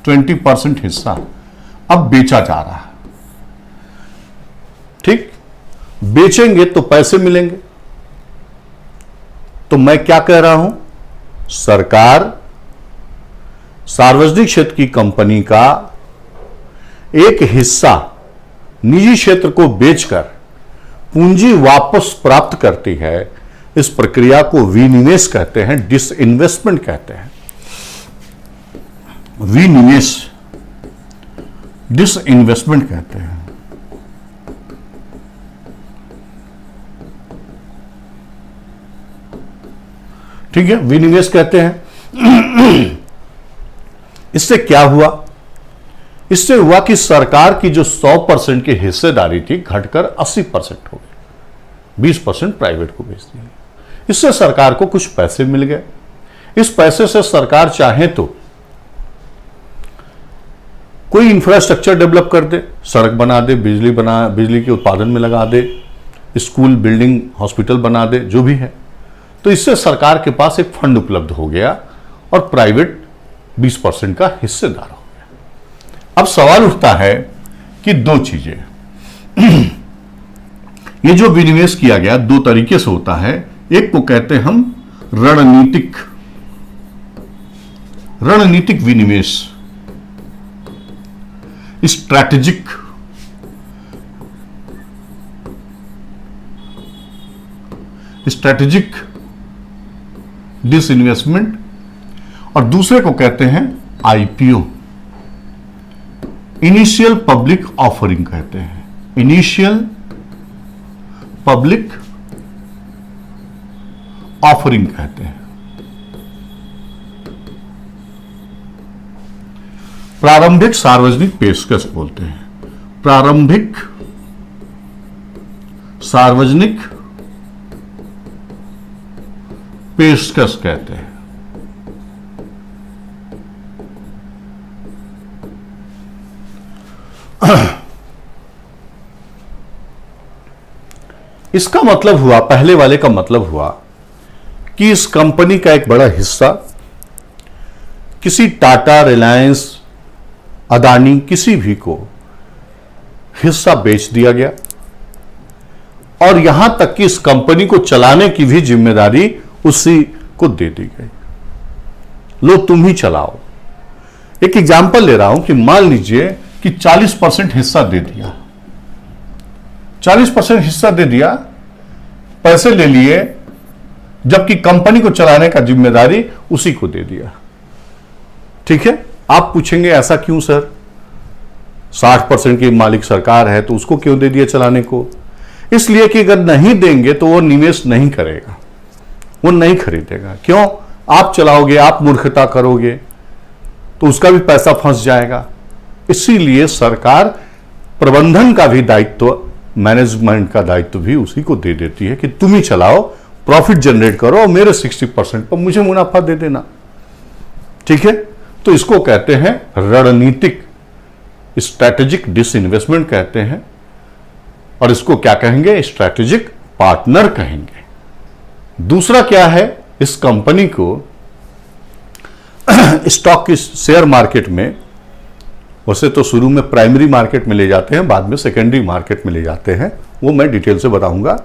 20% हिस्सा अब बेचा जा रहा है, ठीक। बेचेंगे तो पैसे मिलेंगे। तो मैं क्या कह रहा हूं, सरकार सार्वजनिक क्षेत्र की कंपनी का एक हिस्सा निजी क्षेत्र को बेचकर पूंजी वापस प्राप्त करती है। इस प्रक्रिया को विनिवेश कहते हैं, डिसइन्वेस्टमेंट कहते हैं। विनिवेश, डिसइन्वेस्टमेंट कहते हैं। ठीक है, विनिवेश कहते हैं। इससे क्या हुआ? इससे हुआ कि सरकार की जो 100% की हिस्सेदारी थी घटकर 80% हो गई, 20% प्राइवेट को बेच दी। इससे सरकार को कुछ पैसे मिल गए। इस पैसे से सरकार चाहे तो कोई इंफ्रास्ट्रक्चर डेवलप कर दे, सड़क बना दे, बिजली के उत्पादन में लगा दे, स्कूल, बिल्डिंग, हॉस्पिटल बना दे, जो भी है। तो इससे सरकार के पास एक फंड उपलब्ध हो गया और प्राइवेट 20% का हिस्सेदार हो गया। अब सवाल उठता है कि दो चीजें, ये जो विनिवेश किया गया दो तरीके से होता है। एक को कहते हैं हम रणनीतिक विनिवेश, स्ट्रैटेजिक डिसइन्वेस्टमेंट, और दूसरे को कहते हैं आईपीओ, इनिशियल पब्लिक ऑफरिंग कहते हैं। इनिशियल पब्लिक ऑफरिंग कहते हैं। प्रारंभिक सार्वजनिक पेशकश बोलते हैं। प्रारंभिक सार्वजनिक पेशकश कहते हैं। इसका मतलब हुआ, पहले वाले का मतलब हुआ कि इस कंपनी का एक बड़ा हिस्सा किसी टाटा, रिलायंस, अदानी, किसी भी को हिस्सा बेच दिया गया और यहां तक कि इस कंपनी को चलाने की भी जिम्मेदारी उसी को दे दी गई। लो तुम ही चलाओ। एक एग्जांपल ले रहा हूं कि मान लीजिए कि 40% हिस्सा दे दिया, 40% हिस्सा दे दिया, पैसे ले लिए, जबकि कंपनी को चलाने का जिम्मेदारी उसी को दे दिया। ठीक है, आप पूछेंगे ऐसा क्यों सर? 60% की मालिक सरकार है तो उसको क्यों दे दिया चलाने को? इसलिए कि अगर नहीं देंगे तो वो निवेश नहीं करेगा, वो नहीं खरीदेगा। क्यों? आप चलाओगे, आप मूर्खता करोगे तो उसका भी पैसा फंस जाएगा। इसीलिए सरकार प्रबंधन का भी दायित्व, मैनेजमेंट का दायित्व भी उसी को दे देती है कि तुम ही चलाओ, प्रॉफिट जनरेट करो और मेरे 60% पर मुझे मुनाफा दे देना। ठीक है, तो इसको कहते हैं रणनीतिक, स्ट्रैटेजिक डिसइन्वेस्टमेंट कहते हैं, और इसको क्या कहेंगे? स्ट्रैटेजिक पार्टनर कहेंगे। दूसरा क्या है? इस कंपनी को स्टॉक की शेयर मार्केट में, वैसे तो शुरू में प्राइमरी मार्केट में ले जाते हैं, बाद में सेकेंडरी मार्केट में ले जाते हैं, वो मैं डिटेल से बताऊंगा।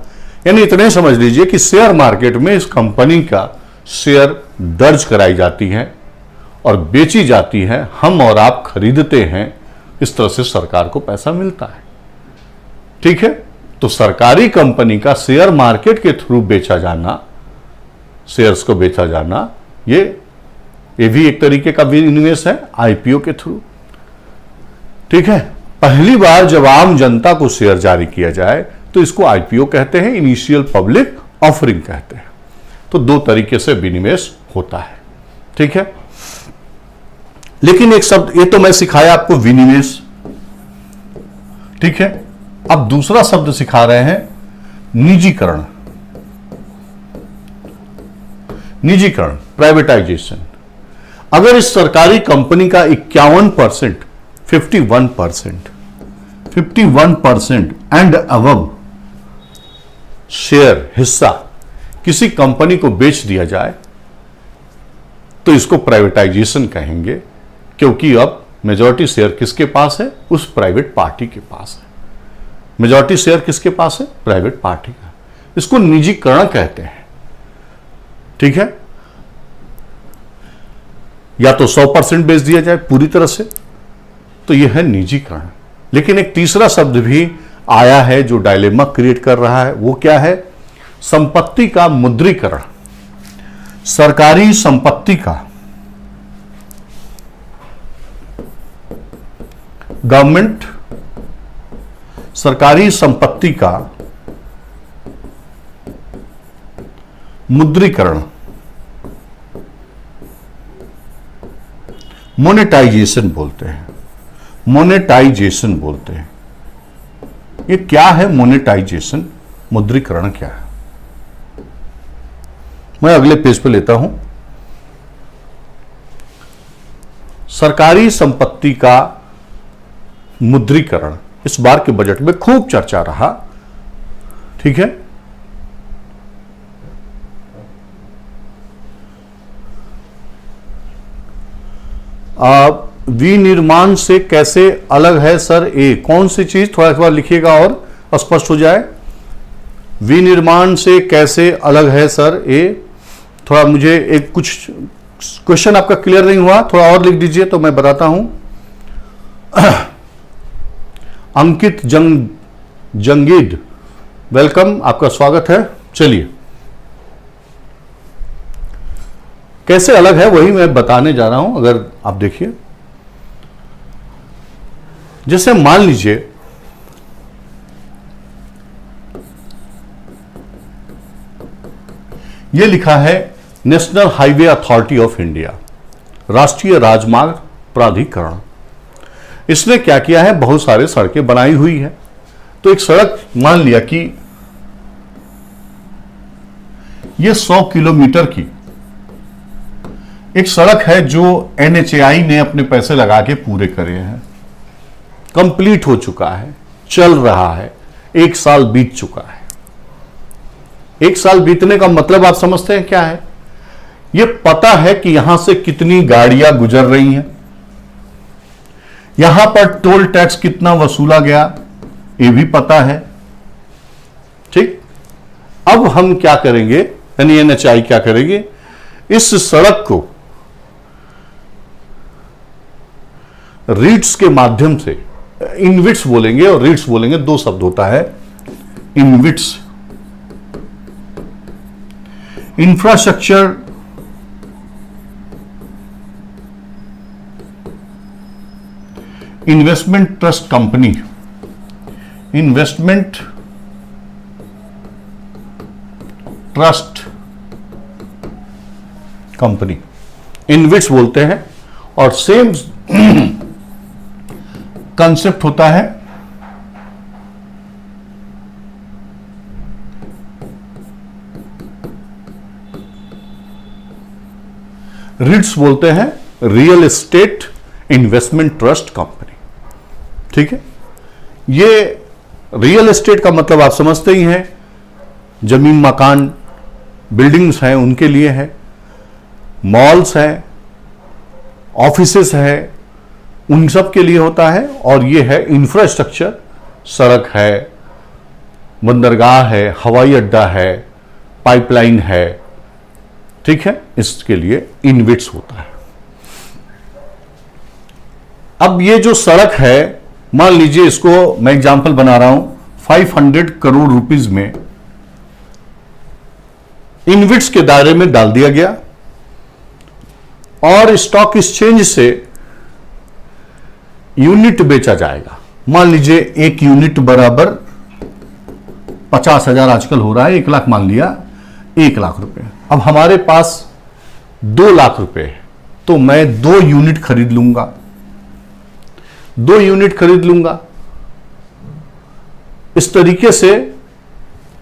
यानी इतने समझ लीजिए कि शेयर मार्केट में इस कंपनी का शेयर दर्ज कराई जाती है और बेची जाती है, हम और आप खरीदते हैं, इस तरह से सरकार को पैसा मिलता है। ठीक है, तो सरकारी कंपनी का शेयर मार्केट के थ्रू बेचा जाना, शेयर्स को बेचा जाना, ये भी एक तरीके का विनिवेश है, आईपीओ के थ्रू। ठीक है, पहली बार जब आम जनता को शेयर जारी किया जाए तो इसको आईपीओ कहते हैं, इनिशियल पब्लिक ऑफरिंग कहते हैं। तो दो तरीके से विनिवेश होता है। ठीक है, लेकिन एक शब्द, ये तो मैं सिखाया आपको विनिवेश। ठीक है, अब दूसरा शब्द सिखा रहे हैं निजीकरण। निजीकरण, प्राइवेटाइजेशन। अगर इस सरकारी कंपनी का 51%, 51% एंड अबव शेयर, हिस्सा किसी कंपनी को बेच दिया जाए तो इसको प्राइवेटाइजेशन कहेंगे, क्योंकि अब मेजॉरिटी शेयर किसके पास है? उस प्राइवेट पार्टी के पास है। मेजॉरिटी शेयर किसके पास है? प्राइवेट पार्टी का। इसको निजीकरण कहते हैं। ठीक है, या तो 100% बेच दिया जाए पूरी तरह से, तो यह है निजीकरण। लेकिन एक तीसरा शब्द भी आया है जो डायलेमा क्रिएट कर रहा है, वो क्या है? संपत्ति का मुद्रीकरण। सरकारी संपत्ति का, गवर्नमेंट सरकारी संपत्ति का मुद्रीकरण, मोनेटाइजेशन बोलते हैं। मोनेटाइजेशन बोलते हैं। ये क्या है मोनेटाइजेशन? मुद्रीकरण क्या है? मैं अगले पेज पे लेता हूं। सरकारी संपत्ति का मुद्रीकरण इस बार के बजट में खूब चर्चा रहा। ठीक है, विनिर्माण से कैसे अलग है सर? ए, कौन सी चीज? थोड़ा थोड़ा लिखिएगा और स्पष्ट हो जाए। विनिर्माण से कैसे अलग है सर? ए, थोड़ा मुझे एक कुछ क्वेश्चन आपका क्लियर नहीं हुआ, थोड़ा और लिख दीजिए तो मैं बताता हूं। अंकित जंगीद, वेलकम, आपका स्वागत है। चलिए, कैसे अलग है वही मैं बताने जा रहा हूं। अगर आप देखिए, जैसे मान लीजिए यह लिखा है national highway authority of India, राष्ट्रीय राजमार्ग प्राधिकरण। इसने क्या किया है? बहुत सारे सड़कें बनाई हुई है। तो एक सड़क मान लिया कि यह 100 किलोमीटर की एक सड़क है जो NHAI ने अपने पैसे लगा के पूरे करे हैं। कंप्लीट हो चुका है, चल रहा है, 1 साल बीत चुका है। 1 साल बीतने का मतलब आप समझते हैं क्या है? यह पता है कि यहां से कितनी गाड़ियां गुजर रही हैं, यहां पर टोल टैक्स कितना वसूला गया, यह भी पता है। ठीक, अब हम क्या करेंगे, यानी एनएचएआई क्या करेगी, इस सड़क को रीट्स के माध्यम से, इनविट्स बोलेंगे और रीट्स बोलेंगे, 2 शब्द होता है। InvITs, infrastructure investment trust company, investment trust company, InvITs बोलते हैं। और सेम कंसेप्ट होता है रिट्स, बोलते हैं real estate investment trust company. ठीक है, ये रियल एस्टेट का मतलब आप समझते ही हैं, जमीन, मकान, बिल्डिंग्स हैं उनके लिए है, मॉल्स हैं, ऑफिसेस है, उन सब के लिए होता है। और ये है इंफ्रास्ट्रक्चर, सड़क है, बंदरगाह है, हवाई अड्डा है, पाइपलाइन है। ठीक है, इसके लिए इनविट्स होता है। अब ये जो सड़क है, मान लीजिए इसको मैं एग्जांपल बना रहा हूं, 500 करोड़ रुपीस में इनविट्स के दायरे में डाल दिया गया और स्टॉक एक्सचेंज से यूनिट बेचा जाएगा। मान लीजिए 1 यूनिट बराबर 50,000 आजकल हो रहा है, 1 लाख मान लिया, 1 लाख रुपए। अब हमारे पास 2 लाख रुपए है, तो मैं 2 यूनिट खरीद लूंगा, 2 यूनिट खरीद लूंगा। इस तरीके से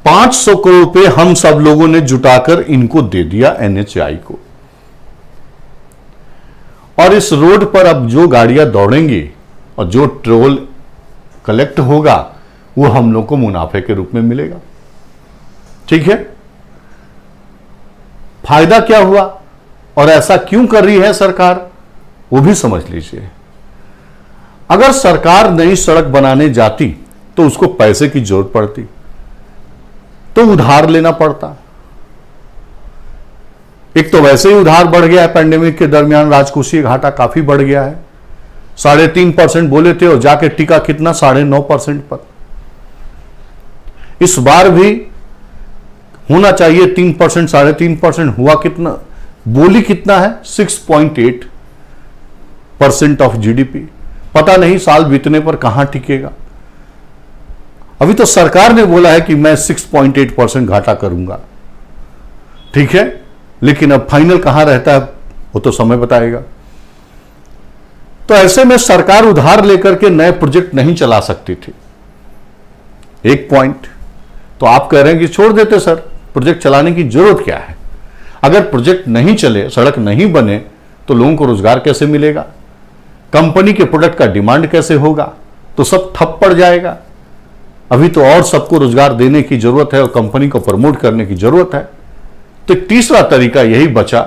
500 करोड़ रुपए हम सब लोगों ने जुटाकर इनको दे दिया एनएचएआई को। और इस रोड पर अब जो गाड़ियां दौड़ेंगी और जो टोल कलेक्ट होगा वो हम लोग को मुनाफे के रूप में मिलेगा। ठीक है, फायदा क्या हुआ और ऐसा क्यों कर रही है सरकार, वो भी समझ लीजिए। अगर सरकार नई सड़क बनाने जाती तो उसको पैसे की जरूरत पड़ती, तो उधार लेना पड़ता। एक तो वैसे ही उधार बढ़ गया है, पैंडेमिक के दरमियान राजकोषीय घाटा काफी बढ़ गया है। 3.5% बोले थे और जाके टिका कितना, 9.5% पर। इस बार भी होना चाहिए 3%, 3.5%, हुआ कितना, बोली कितना है, 6.8% ऑफ जीडीपी। पता नहीं साल बीतने पर कहां टिकेगा। अभी तो सरकार ने बोला है कि मैं 6.8% घाटा करूंगा। ठीक है, लेकिन अब फाइनल कहां रहता है वो तो समय बताएगा। तो ऐसे में सरकार उधार लेकर के नए प्रोजेक्ट नहीं चला सकती थी। एक पॉइंट तो आप कह रहे हैं कि छोड़ देते सर, प्रोजेक्ट चलाने की जरूरत क्या है। अगर प्रोजेक्ट नहीं चले, सड़क नहीं बने, तो लोगों को रोजगार कैसे मिलेगा, कंपनी के प्रोडक्ट का डिमांड कैसे होगा, तो सब ठप पड़ जाएगा। अभी तो और सबको रोजगार देने की जरूरत है और कंपनी को प्रमोट करने की जरूरत है। तो तीसरा तरीका यही बचा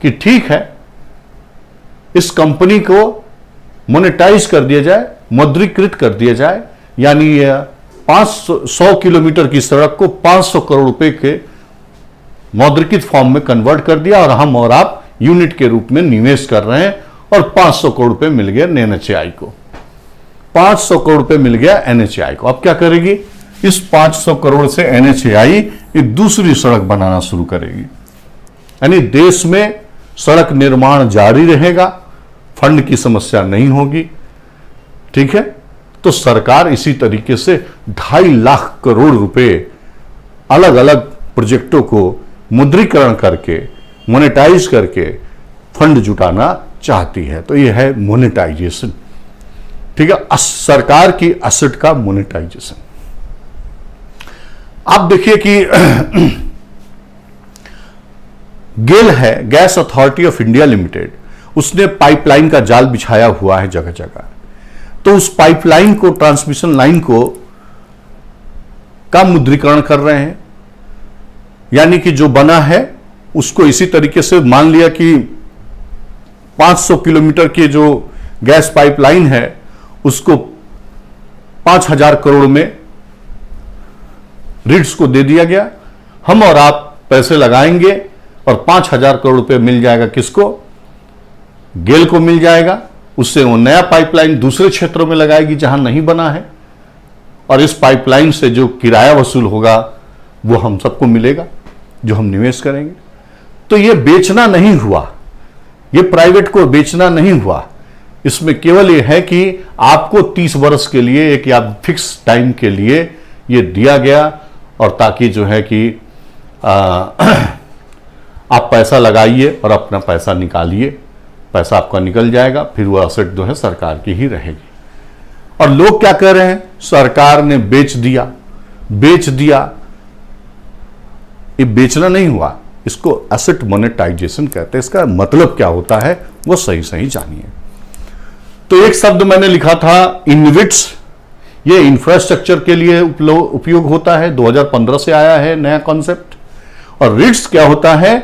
कि ठीक है, इस कंपनी को मोनेटाइज कर दिया जाए, मुद्रीकृत कर दिया जाए, यानी 500 किलोमीटर की सड़क को 500 करोड़ रुपए के मौद्रिकृत फॉर्म में कन्वर्ट कर दिया और हम और आप यूनिट के रूप में निवेश कर रहे हैं और 500 करोड़ रुपए मिल गया एनएचएआई को। 500 करोड़ रुपए मिल गया एनएचएआई को। अब क्या करेगी, इस 500 करोड़ से एनएचएआई एक दूसरी सड़क बनाना शुरू करेगी। यानी देश में सड़क निर्माण जारी रहेगा, फंड की समस्या नहीं होगी। ठीक है, तो सरकार इसी तरीके से 2.5 लाख करोड़ रुपए अलग अलग प्रोजेक्टों को मुद्रीकरण करके, मोनेटाइज करके फंड जुटाना चाहती है। तो यह है मोनेटाइजेशन। ठीक है, सरकार की एसेट का मोनेटाइजेशन। आप देखिए कि गेल है, gas authority of India limited, उसने पाइपलाइन का जाल बिछाया हुआ है जगह जगह। तो उस पाइपलाइन को, ट्रांसमिशन लाइन को का मुद्रीकरण कर रहे हैं, यानी कि जो बना है उसको इसी तरीके से मान लिया कि 500 किलोमीटर की जो गैस पाइपलाइन है उसको 5,000 करोड़ में रीड्स को दे दिया गया। हम और आप पैसे लगाएंगे और 5,000 करोड़ रुपए मिल जाएगा किसको? गेल को मिल जाएगा। उससे वो नया पाइपलाइन दूसरे क्षेत्रों में लगाएगी जहां नहीं बना है, और इस पाइपलाइन से जो किराया वसूल होगा वो हम सबको मिलेगा जो हम निवेश करेंगे। तो ये बेचना नहीं हुआ, ये प्राइवेट को बेचना नहीं हुआ। इसमें केवल ये है कि आपको 30 वर्ष के लिए एक या फिक्स टाइम के लिए ये दिया गया, और ताकि जो है कि आप पैसा लगाइए और अपना पैसा निकालिए, पैसा आपका निकल जाएगा, फिर वो असेट जो है सरकार की ही रहेगी। और लोग क्या कह रहे हैं? सरकार ने बेच दिया, बेच दिया। ये बेचना नहीं हुआ, इसको एसेट मोनेटाइजेशन कहते हैं। इसका मतलब क्या होता है वो सही सही जानिए। तो एक शब्द मैंने लिखा था इन्विट्स, ये इंफ्रास्ट्रक्चर के लिए उपयोग होता है, 2015 से आया है नया कॉन्सेप्ट। और रिट्स क्या होता है?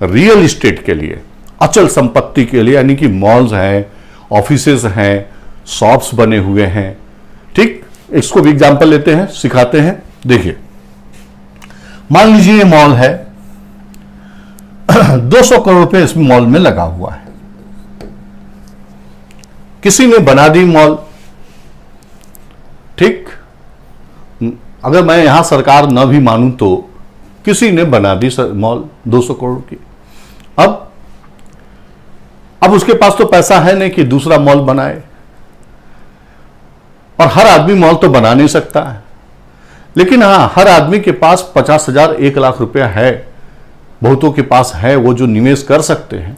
रियल एस्टेट के लिए, अचल संपत्ति के लिए, यानी कि मॉल्स हैं, ऑफिसेज हैं, शॉप्स बने हुए हैं। ठीक, इसको भी एग्जांपल लेते हैं, सिखाते हैं। देखिए, मान लीजिए ये मॉल है, 200 करोड़ रुपए इस मॉल में लगा हुआ है। किसी ने बना दी मॉल, ठीक, अगर मैं यहां सरकार न भी मानूं तो किसी ने बना दी मॉल 200 करोड़ की। अब उसके पास तो पैसा है नहीं कि दूसरा मॉल बनाए, और हर आदमी मॉल तो बना नहीं सकता है। लेकिन हां, हर आदमी के पास 50,000 1 लाख रुपया है, बहुतों के पास है, वो जो निवेश कर सकते हैं।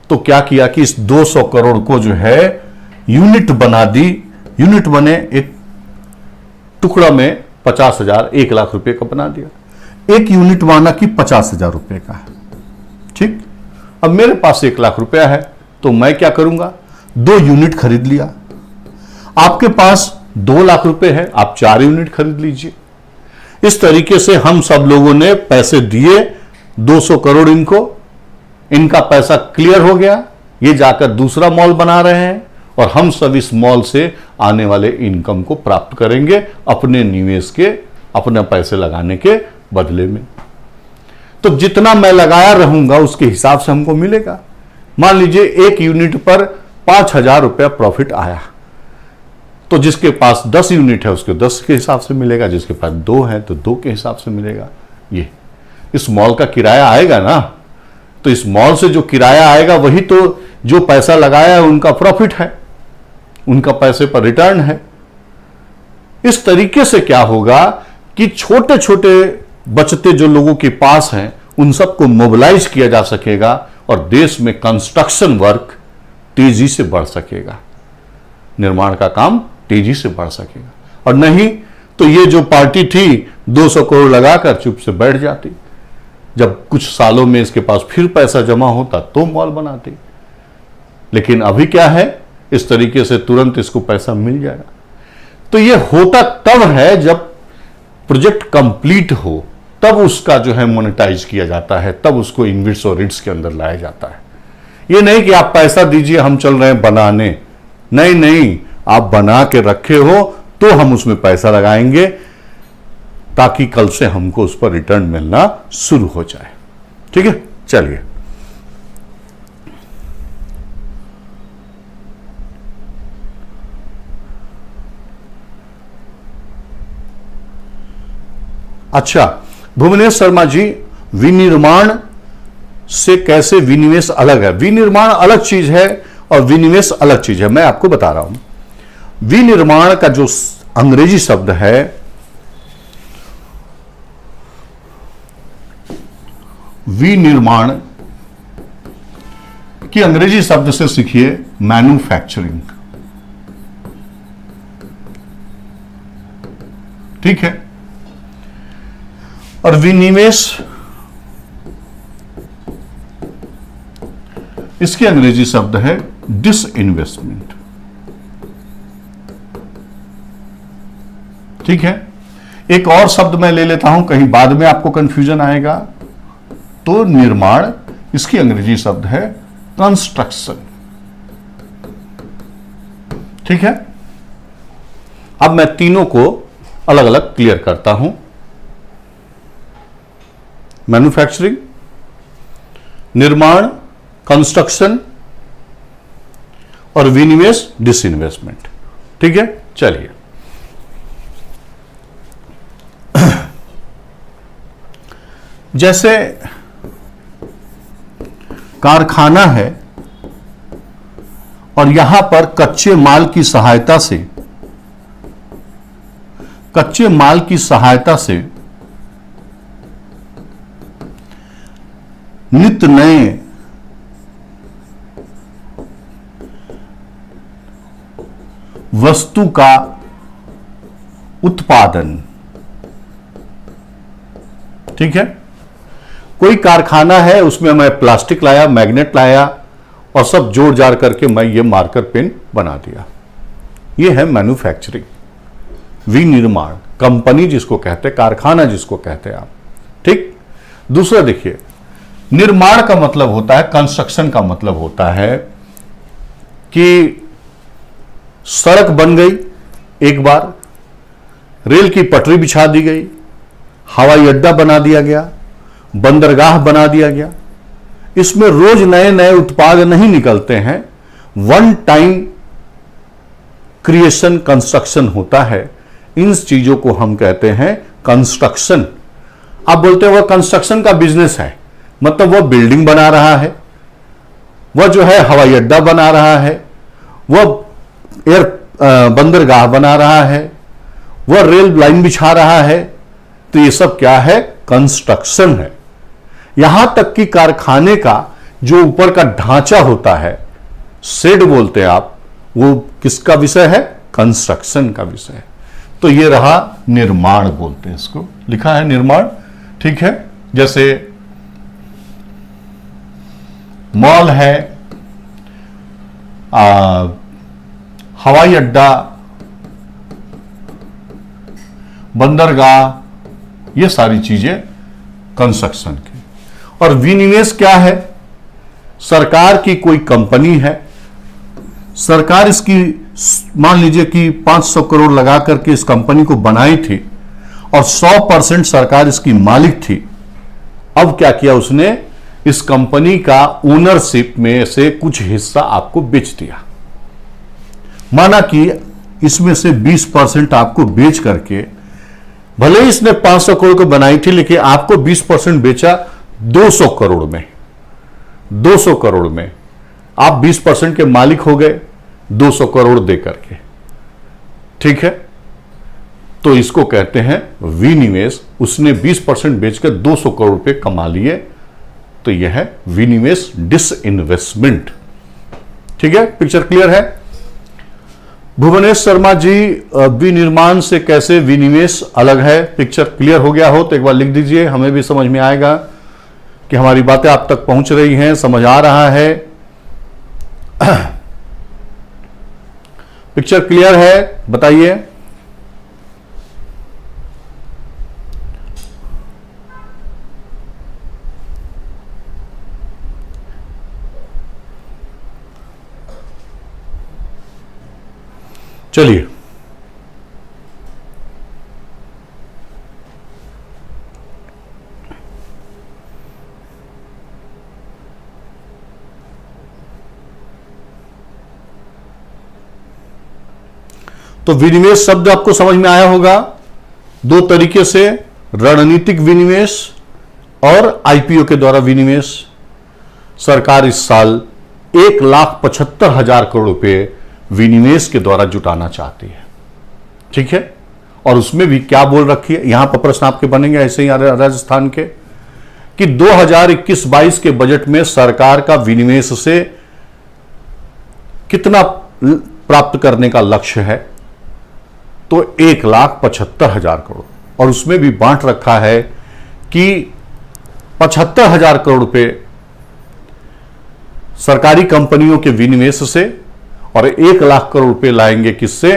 तो क्या किया कि इस 200 करोड़ को जो है यूनिट बना दी। यूनिट बने, एक टुकड़ा में 50,000 1 लाख रुपए का बना दिया। एक यूनिट माना कि 50,000 रुपए का है। ठीक, अब मेरे पास 1 लाख रुपया है, तो मैं क्या करूंगा? 2 यूनिट खरीद लिया। आपके पास 2 लाख रुपए है, आप 4 यूनिट खरीद लीजिए। इस तरीके से हम सब लोगों ने पैसे दिए, 200 करोड़ इनका पैसा क्लियर हो गया। ये जाकर दूसरा मॉल बना रहे हैं, और हम सब इस मॉल से आने वाले इनकम को प्राप्त करेंगे अपने निवेश के, अपने पैसे लगाने के बदले में। तो जितना मैं लगाया रहूंगा उसके हिसाब से हमको मिलेगा। मान लीजिए 1 यूनिट पर 5,000 रुपया प्रॉफिट आया, तो जिसके पास 10 यूनिट है उसके 10 के हिसाब से मिलेगा, जिसके पास 2 है तो 2 के हिसाब से मिलेगा। ये इस मॉल का किराया आएगा ना, तो इस मॉल से जो किराया आएगा वही तो जो पैसा लगाया है उनका प्रॉफिट है, उनका पैसे पर रिटर्न है। इस तरीके से क्या होगा कि छोटे छोटे बचते जो लोगों के पास हैं उन सबको मोबिलाइज किया जा सकेगा, और देश में कंस्ट्रक्शन वर्क तेजी से बढ़ सकेगा, निर्माण का काम तेजी से बढ़ सकेगा। और नहीं तो ये जो पार्टी थी 200 करोड़ लगाकर चुप से बैठ जाती, जब कुछ सालों में इसके पास फिर पैसा जमा होता तो मॉल बनाती। लेकिन अभी क्या है, इस तरीके से तुरंत इसको पैसा मिल जाएगा। तो ये होता तब है जब प्रोजेक्ट कंप्लीट हो, तब उसका जो है मोनेटाइज किया जाता है, तब उसको इन्विट्स और रिट्स के अंदर लाया जाता है। ये नहीं कि आप पैसा दीजिए हम चल रहे हैं बनाने, नहीं नहीं, आप बना के रखे हो तो हम उसमें पैसा लगाएंगे, ताकि कल से हमको उस पर रिटर्न मिलना शुरू हो जाए। ठीक है, चलिए अच्छा, भुवनेश शर्मा जी, विनिर्माण से कैसे विनिवेश अलग है? विनिर्माण अलग चीज है और विनिवेश अलग चीज है। मैं आपको बता रहा हूं, विनिर्माण का जो अंग्रेजी शब्द है, विनिर्माण की अंग्रेजी शब्द से सीखिए मैन्युफैक्चरिंग। ठीक है, और विनिवेश इसके अंग्रेजी शब्द है डिसइन्वेस्टमेंट। ठीक है। एक और शब्द मैं ले लेता हूं, कहीं बाद में आपको कंफ्यूजन आएगा। तो निर्माण, इसकी अंग्रेजी शब्द है कंस्ट्रक्शन, ठीक है। अब मैं तीनों को अलग अलग क्लियर करता हूं। मैन्युफैक्चरिंग, निर्माण, कंस्ट्रक्शन और विनिवेश डिसइन्वेस्टमेंट, ठीक है। चलिए, जैसे कारखाना है और यहां पर कच्चे माल की सहायता से नित्य नए वस्तु का उत्पादन, ठीक है। कोई कारखाना है, उसमें मैं प्लास्टिक लाया, मैग्नेट लाया और सब जोड़ जाड़ करके मैं ये मार्कर पेन बना दिया। ये है मैन्युफैक्चरिंग, विनिर्माण, कंपनी जिसको कहते हैं, कारखाना जिसको कहते हैं आप, ठीक। दूसरा देखिए, निर्माण का मतलब होता है, कंस्ट्रक्शन का मतलब होता है कि सड़क बन गई, एक बार रेल की पटरी बिछा दी गई, हवाई अड्डा बना दिया गया, बंदरगाह बना दिया गया। इसमें रोज नए नए उत्पाद नहीं निकलते हैं, वन टाइम क्रिएशन कंस्ट्रक्शन होता है। इन चीजों को हम कहते हैं कंस्ट्रक्शन। आप बोलते हैं वह कंस्ट्रक्शन का बिजनेस है, मतलब वह बिल्डिंग बना रहा है, वह जो है हवाई अड्डा बना रहा है, वह बंदरगाह बना रहा है, वह रेल लाइन बिछा रहा है। तो ये सब क्या है? कंस्ट्रक्शन है। यहां तक कि कारखाने का जो ऊपर का ढांचा होता है, शेड बोलते हैं आप, वो किसका विषय है? कंस्ट्रक्शन का विषय है। तो ये रहा निर्माण, बोलते हैं इसको, लिखा है निर्माण, ठीक है। जैसे मॉल है, हवाई अड्डा, बंदरगाह, ये सारी चीजें कंस्ट्रक्शन की। और विनिवेश क्या है? सरकार की कोई कंपनी है, सरकार इसकी मान लीजिए कि 500 करोड़ लगा करके इस कंपनी को बनाई थी और 100% सरकार इसकी मालिक थी। अब क्या किया उसने? इस कंपनी का ओनरशिप में से कुछ हिस्सा आपको बेच दिया। माना कि इसमें से 20% आपको बेच करके, भले ही इसने 500 करोड़ को बनाई थी, लेकिन आपको 20% बेचा 200 करोड़ में। 200 करोड़ में आप 20% के मालिक हो गए 200 करोड़ दे करके, ठीक है। तो इसको कहते हैं विनिवेश। उसने 20% बेचकर 200 करोड़ रुपए कमा लिए, तो यह है विनिवेश डिसइन्वेस्टमेंट, ठीक है। पिक्चर क्लियर है? भुवनेश शर्मा जी, विनिर्माण से कैसे विनिवेश अलग है? पिक्चर क्लियर हो गया हो तो एक बार लिख दीजिए, हमें भी समझ में आएगा कि हमारी बातें आप तक पहुंच रही हैं, समझ आ रहा है। पिक्चर क्लियर है? बताइए। चलिए, तो विनिवेश शब्द आपको समझ में आया होगा। दो तरीके से, रणनीतिक विनिवेश और आईपीओ के द्वारा विनिवेश। सरकार इस साल 1,75,000 करोड़ रुपए विनिवेश के द्वारा जुटाना चाहती है, ठीक है। और उसमें भी क्या बोल रखी है, यहां पर प्रश्न आपके बनेंगे ऐसे ही राजस्थान के, कि 2021-22 के बजट में सरकार का विनिवेश से कितना प्राप्त करने का लक्ष्य है? तो 1,75,000 करोड़। और उसमें भी बांट रखा है कि 75,000 करोड़ रुपए सरकारी कंपनियों के विनिवेश से और 1 लाख करोड़ रुपए लाएंगे किससे?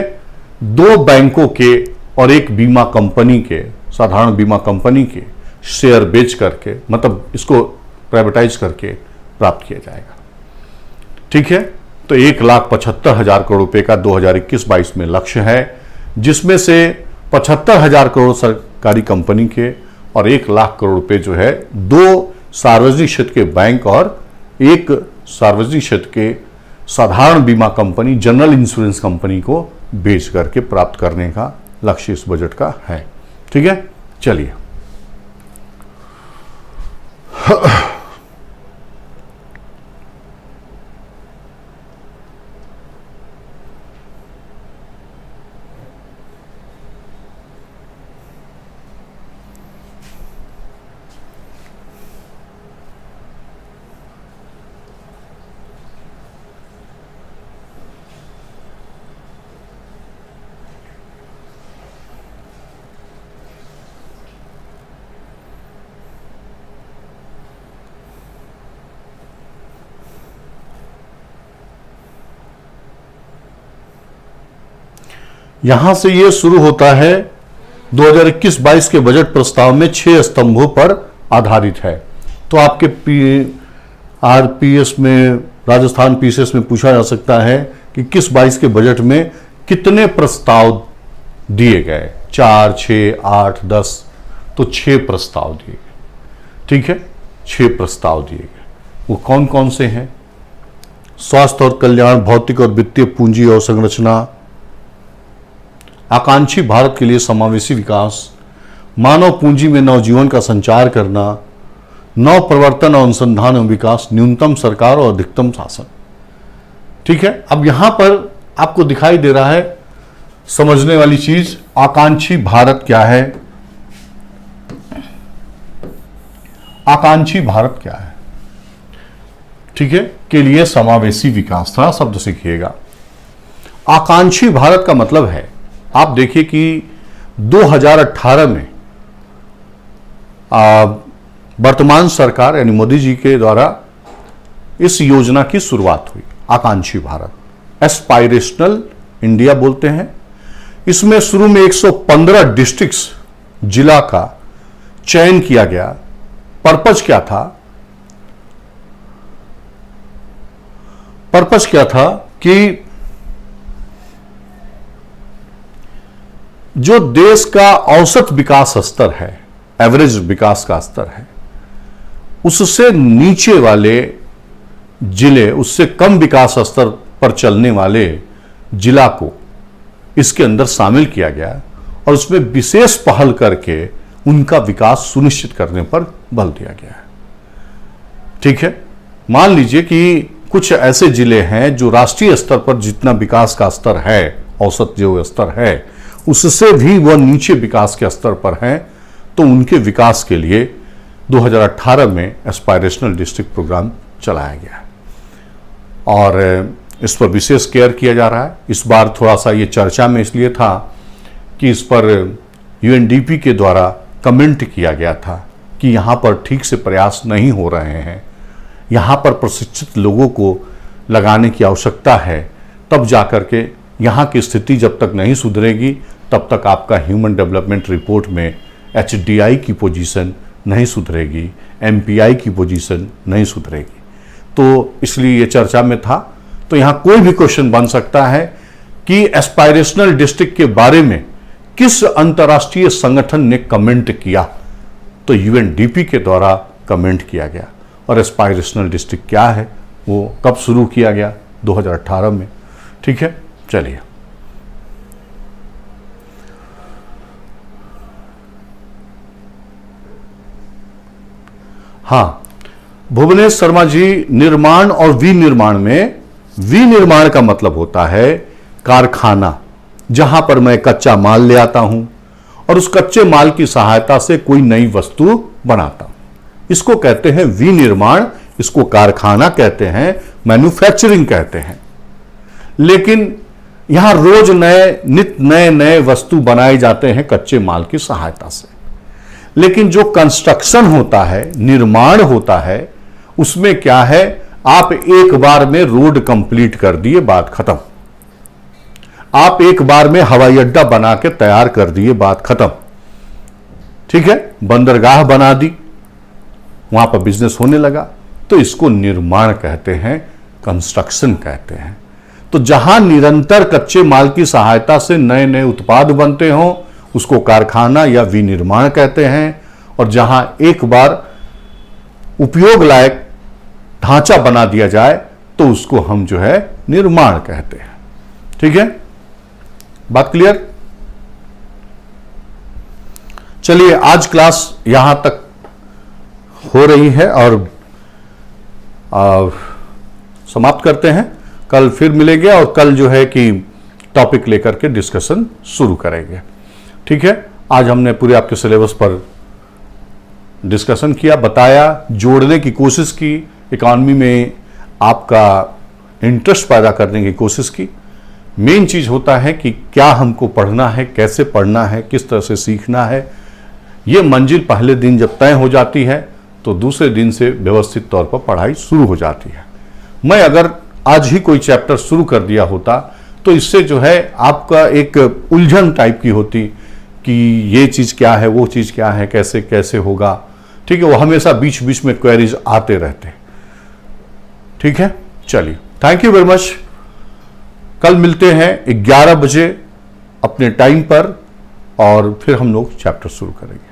दो बैंकों के और एक बीमा कंपनी के, साधारण बीमा कंपनी के शेयर बेच करके, मतलब इसको प्राइवेटाइज करके प्राप्त किया जाएगा। ठीक है, तो 1,75,000 करोड़ रुपए का 2021-22 में लक्ष्य है, जिसमें से 75,000 करोड़ सरकारी कंपनी के और 1,00,000 करोड़ रुपए जो है 2 सार्वजनिक क्षेत्र के बैंक और एक सार्वजनिक क्षेत्र के साधारण बीमा कंपनी, जनरल इंश्योरेंस कंपनी को बेच करके प्राप्त करने का लक्ष्य इस बजट का है। ठीक है, चलिए यहां से यह शुरू होता है 2021-22 के बजट प्रस्ताव में 6 स्तंभों पर आधारित है। तो आपके आरपीएस में, राजस्थान पीसीएस में पूछा जा सकता है कि 21-22 के बजट में कितने प्रस्ताव दिए गए, 4, 6, 8, 10, तो 6 प्रस्ताव दिए गए। ठीक है, 6 प्रस्ताव दिए गए। वो कौन कौन से हैं? स्वास्थ्य और कल्याण, भौतिक और वित्तीय पूंजी और संरचना, आकांक्षी भारत के लिए समावेशी विकास, मानव पूंजी में नवजीवन का संचार करना, नव प्रवर्तन और अनुसंधान एवं विकास, न्यूनतम सरकार और अधिकतम शासन। ठीक है, अब यहां पर आपको दिखाई दे रहा है समझने वाली चीज, आकांक्षी भारत क्या है? आकांक्षी भारत क्या है? ठीक है, के लिए समावेशी विकास, था शब्द सीखिएगा। आकांक्षी भारत का मतलब है, आप देखिए कि 2018 में वर्तमान सरकार यानी मोदी जी के द्वारा इस योजना की शुरुआत हुई, आकांक्षी भारत, एस्पायरेशनल इंडिया बोलते हैं। इसमें शुरू में 115 डिस्ट्रिक्ट्स, जिला का चयन किया गया। पर्पज क्या था? पर्पज क्या था कि जो देश का औसत विकास स्तर है, एवरेज विकास का स्तर है, उससे नीचे वाले जिले, उससे कम विकास स्तर पर चलने वाले जिला को इसके अंदर शामिल किया गया और उसमें विशेष पहल करके उनका विकास सुनिश्चित करने पर बल दिया गया है। ठीक है, मान लीजिए कि कुछ ऐसे जिले हैं जो राष्ट्रीय स्तर पर जितना विकास का स्तर है, औसत जो स्तर है, उससे भी वह नीचे विकास के स्तर पर हैं, तो उनके विकास के लिए 2018 में एस्पायरेशनल डिस्ट्रिक्ट प्रोग्राम चलाया गया है और इस पर विशेष केयर किया जा रहा है। इस बार थोड़ा सा ये चर्चा में इसलिए था कि इस पर यूएनडीपी के द्वारा कमेंट किया गया था कि यहाँ पर ठीक से प्रयास नहीं हो रहे हैं, यहाँ पर प्रशिक्षित लोगों को लगाने की आवश्यकता है, तब जाकर के यहाँ की स्थिति जब तक नहीं सुधरेगी तब तक आपका ह्यूमन डेवलपमेंट रिपोर्ट में HDI की पोजीशन नहीं सुधरेगी, MPI की पोजीशन नहीं सुधरेगी। तो इसलिए ये चर्चा में था। तो यहाँ कोई भी क्वेश्चन बन सकता है कि एस्पायरेशनल डिस्ट्रिक्ट के बारे में किस अंतर्राष्ट्रीय संगठन ने कमेंट किया, तो यूएनडीपी के द्वारा कमेंट किया गया। और एस्पायरेशनल डिस्ट्रिक्ट क्या है, वो कब शुरू किया गया? 2018 में। ठीक है, चलिए हाँ, भुवनेश शर्मा जी, निर्माण और विनिर्माण में, विनिर्माण का मतलब होता है कारखाना, जहां पर मैं कच्चा माल ले आता हूं और उस कच्चे माल की सहायता से कोई नई वस्तु बनाता हूं, इसको कहते हैं विनिर्माण। इसको कारखाना कहते हैं, मैन्युफैक्चरिंग कहते हैं। लेकिन यहां रोज नित नए वस्तु बनाए जाते हैं कच्चे माल की सहायता से। लेकिन जो कंस्ट्रक्शन होता है, निर्माण होता है, उसमें क्या है, आप एक बार में रोड कंप्लीट कर दिए, बात खत्म। आप एक बार में हवाई अड्डा बना के तैयार कर दिए, बात खत्म। ठीक है, बंदरगाह बना दी, वहां पर बिजनेस होने लगा, तो इसको निर्माण कहते हैं, कंस्ट्रक्शन कहते हैं। तो जहां निरंतर कच्चे माल की सहायता से नए नए उत्पाद बनते हों उसको कारखाना या विनिर्माण कहते हैं, और जहां एक बार उपयोग लायक ढांचा बना दिया जाए तो उसको हम जो है निर्माण कहते हैं। ठीक है, बात क्लियर? चलिए, आज क्लास यहां तक हो रही है और समाप्त करते हैं। कल फिर मिलेंगे और कल जो है कि टॉपिक लेकर के डिस्कशन शुरू करेंगे। ठीक है, आज हमने पूरे आपके सिलेबस पर डिस्कशन किया, बताया, जोड़ने की कोशिश की, इकॉनमी में आपका इंटरेस्ट पैदा करने की कोशिश की। मेन चीज होता है कि क्या हमको पढ़ना है, कैसे पढ़ना है, किस तरह से सीखना है। ये मंजिल पहले दिन जब तय हो जाती है तो दूसरे दिन से व्यवस्थित तौर पर पढ़ाई शुरू हो जाती है। मैं अगर आज ही कोई चैप्टर शुरू कर दिया होता तो इससे जो है आपका एक उलझन टाइप की होती कि ये चीज क्या है, वो चीज क्या है, कैसे कैसे होगा। ठीक है, वो हमेशा बीच बीच में क्वेरीज आते रहते। ठीक है, चलिए, थैंक यू वेरी मच। कल मिलते हैं 11 बजे अपने टाइम पर और फिर हम लोग चैप्टर शुरू करेंगे।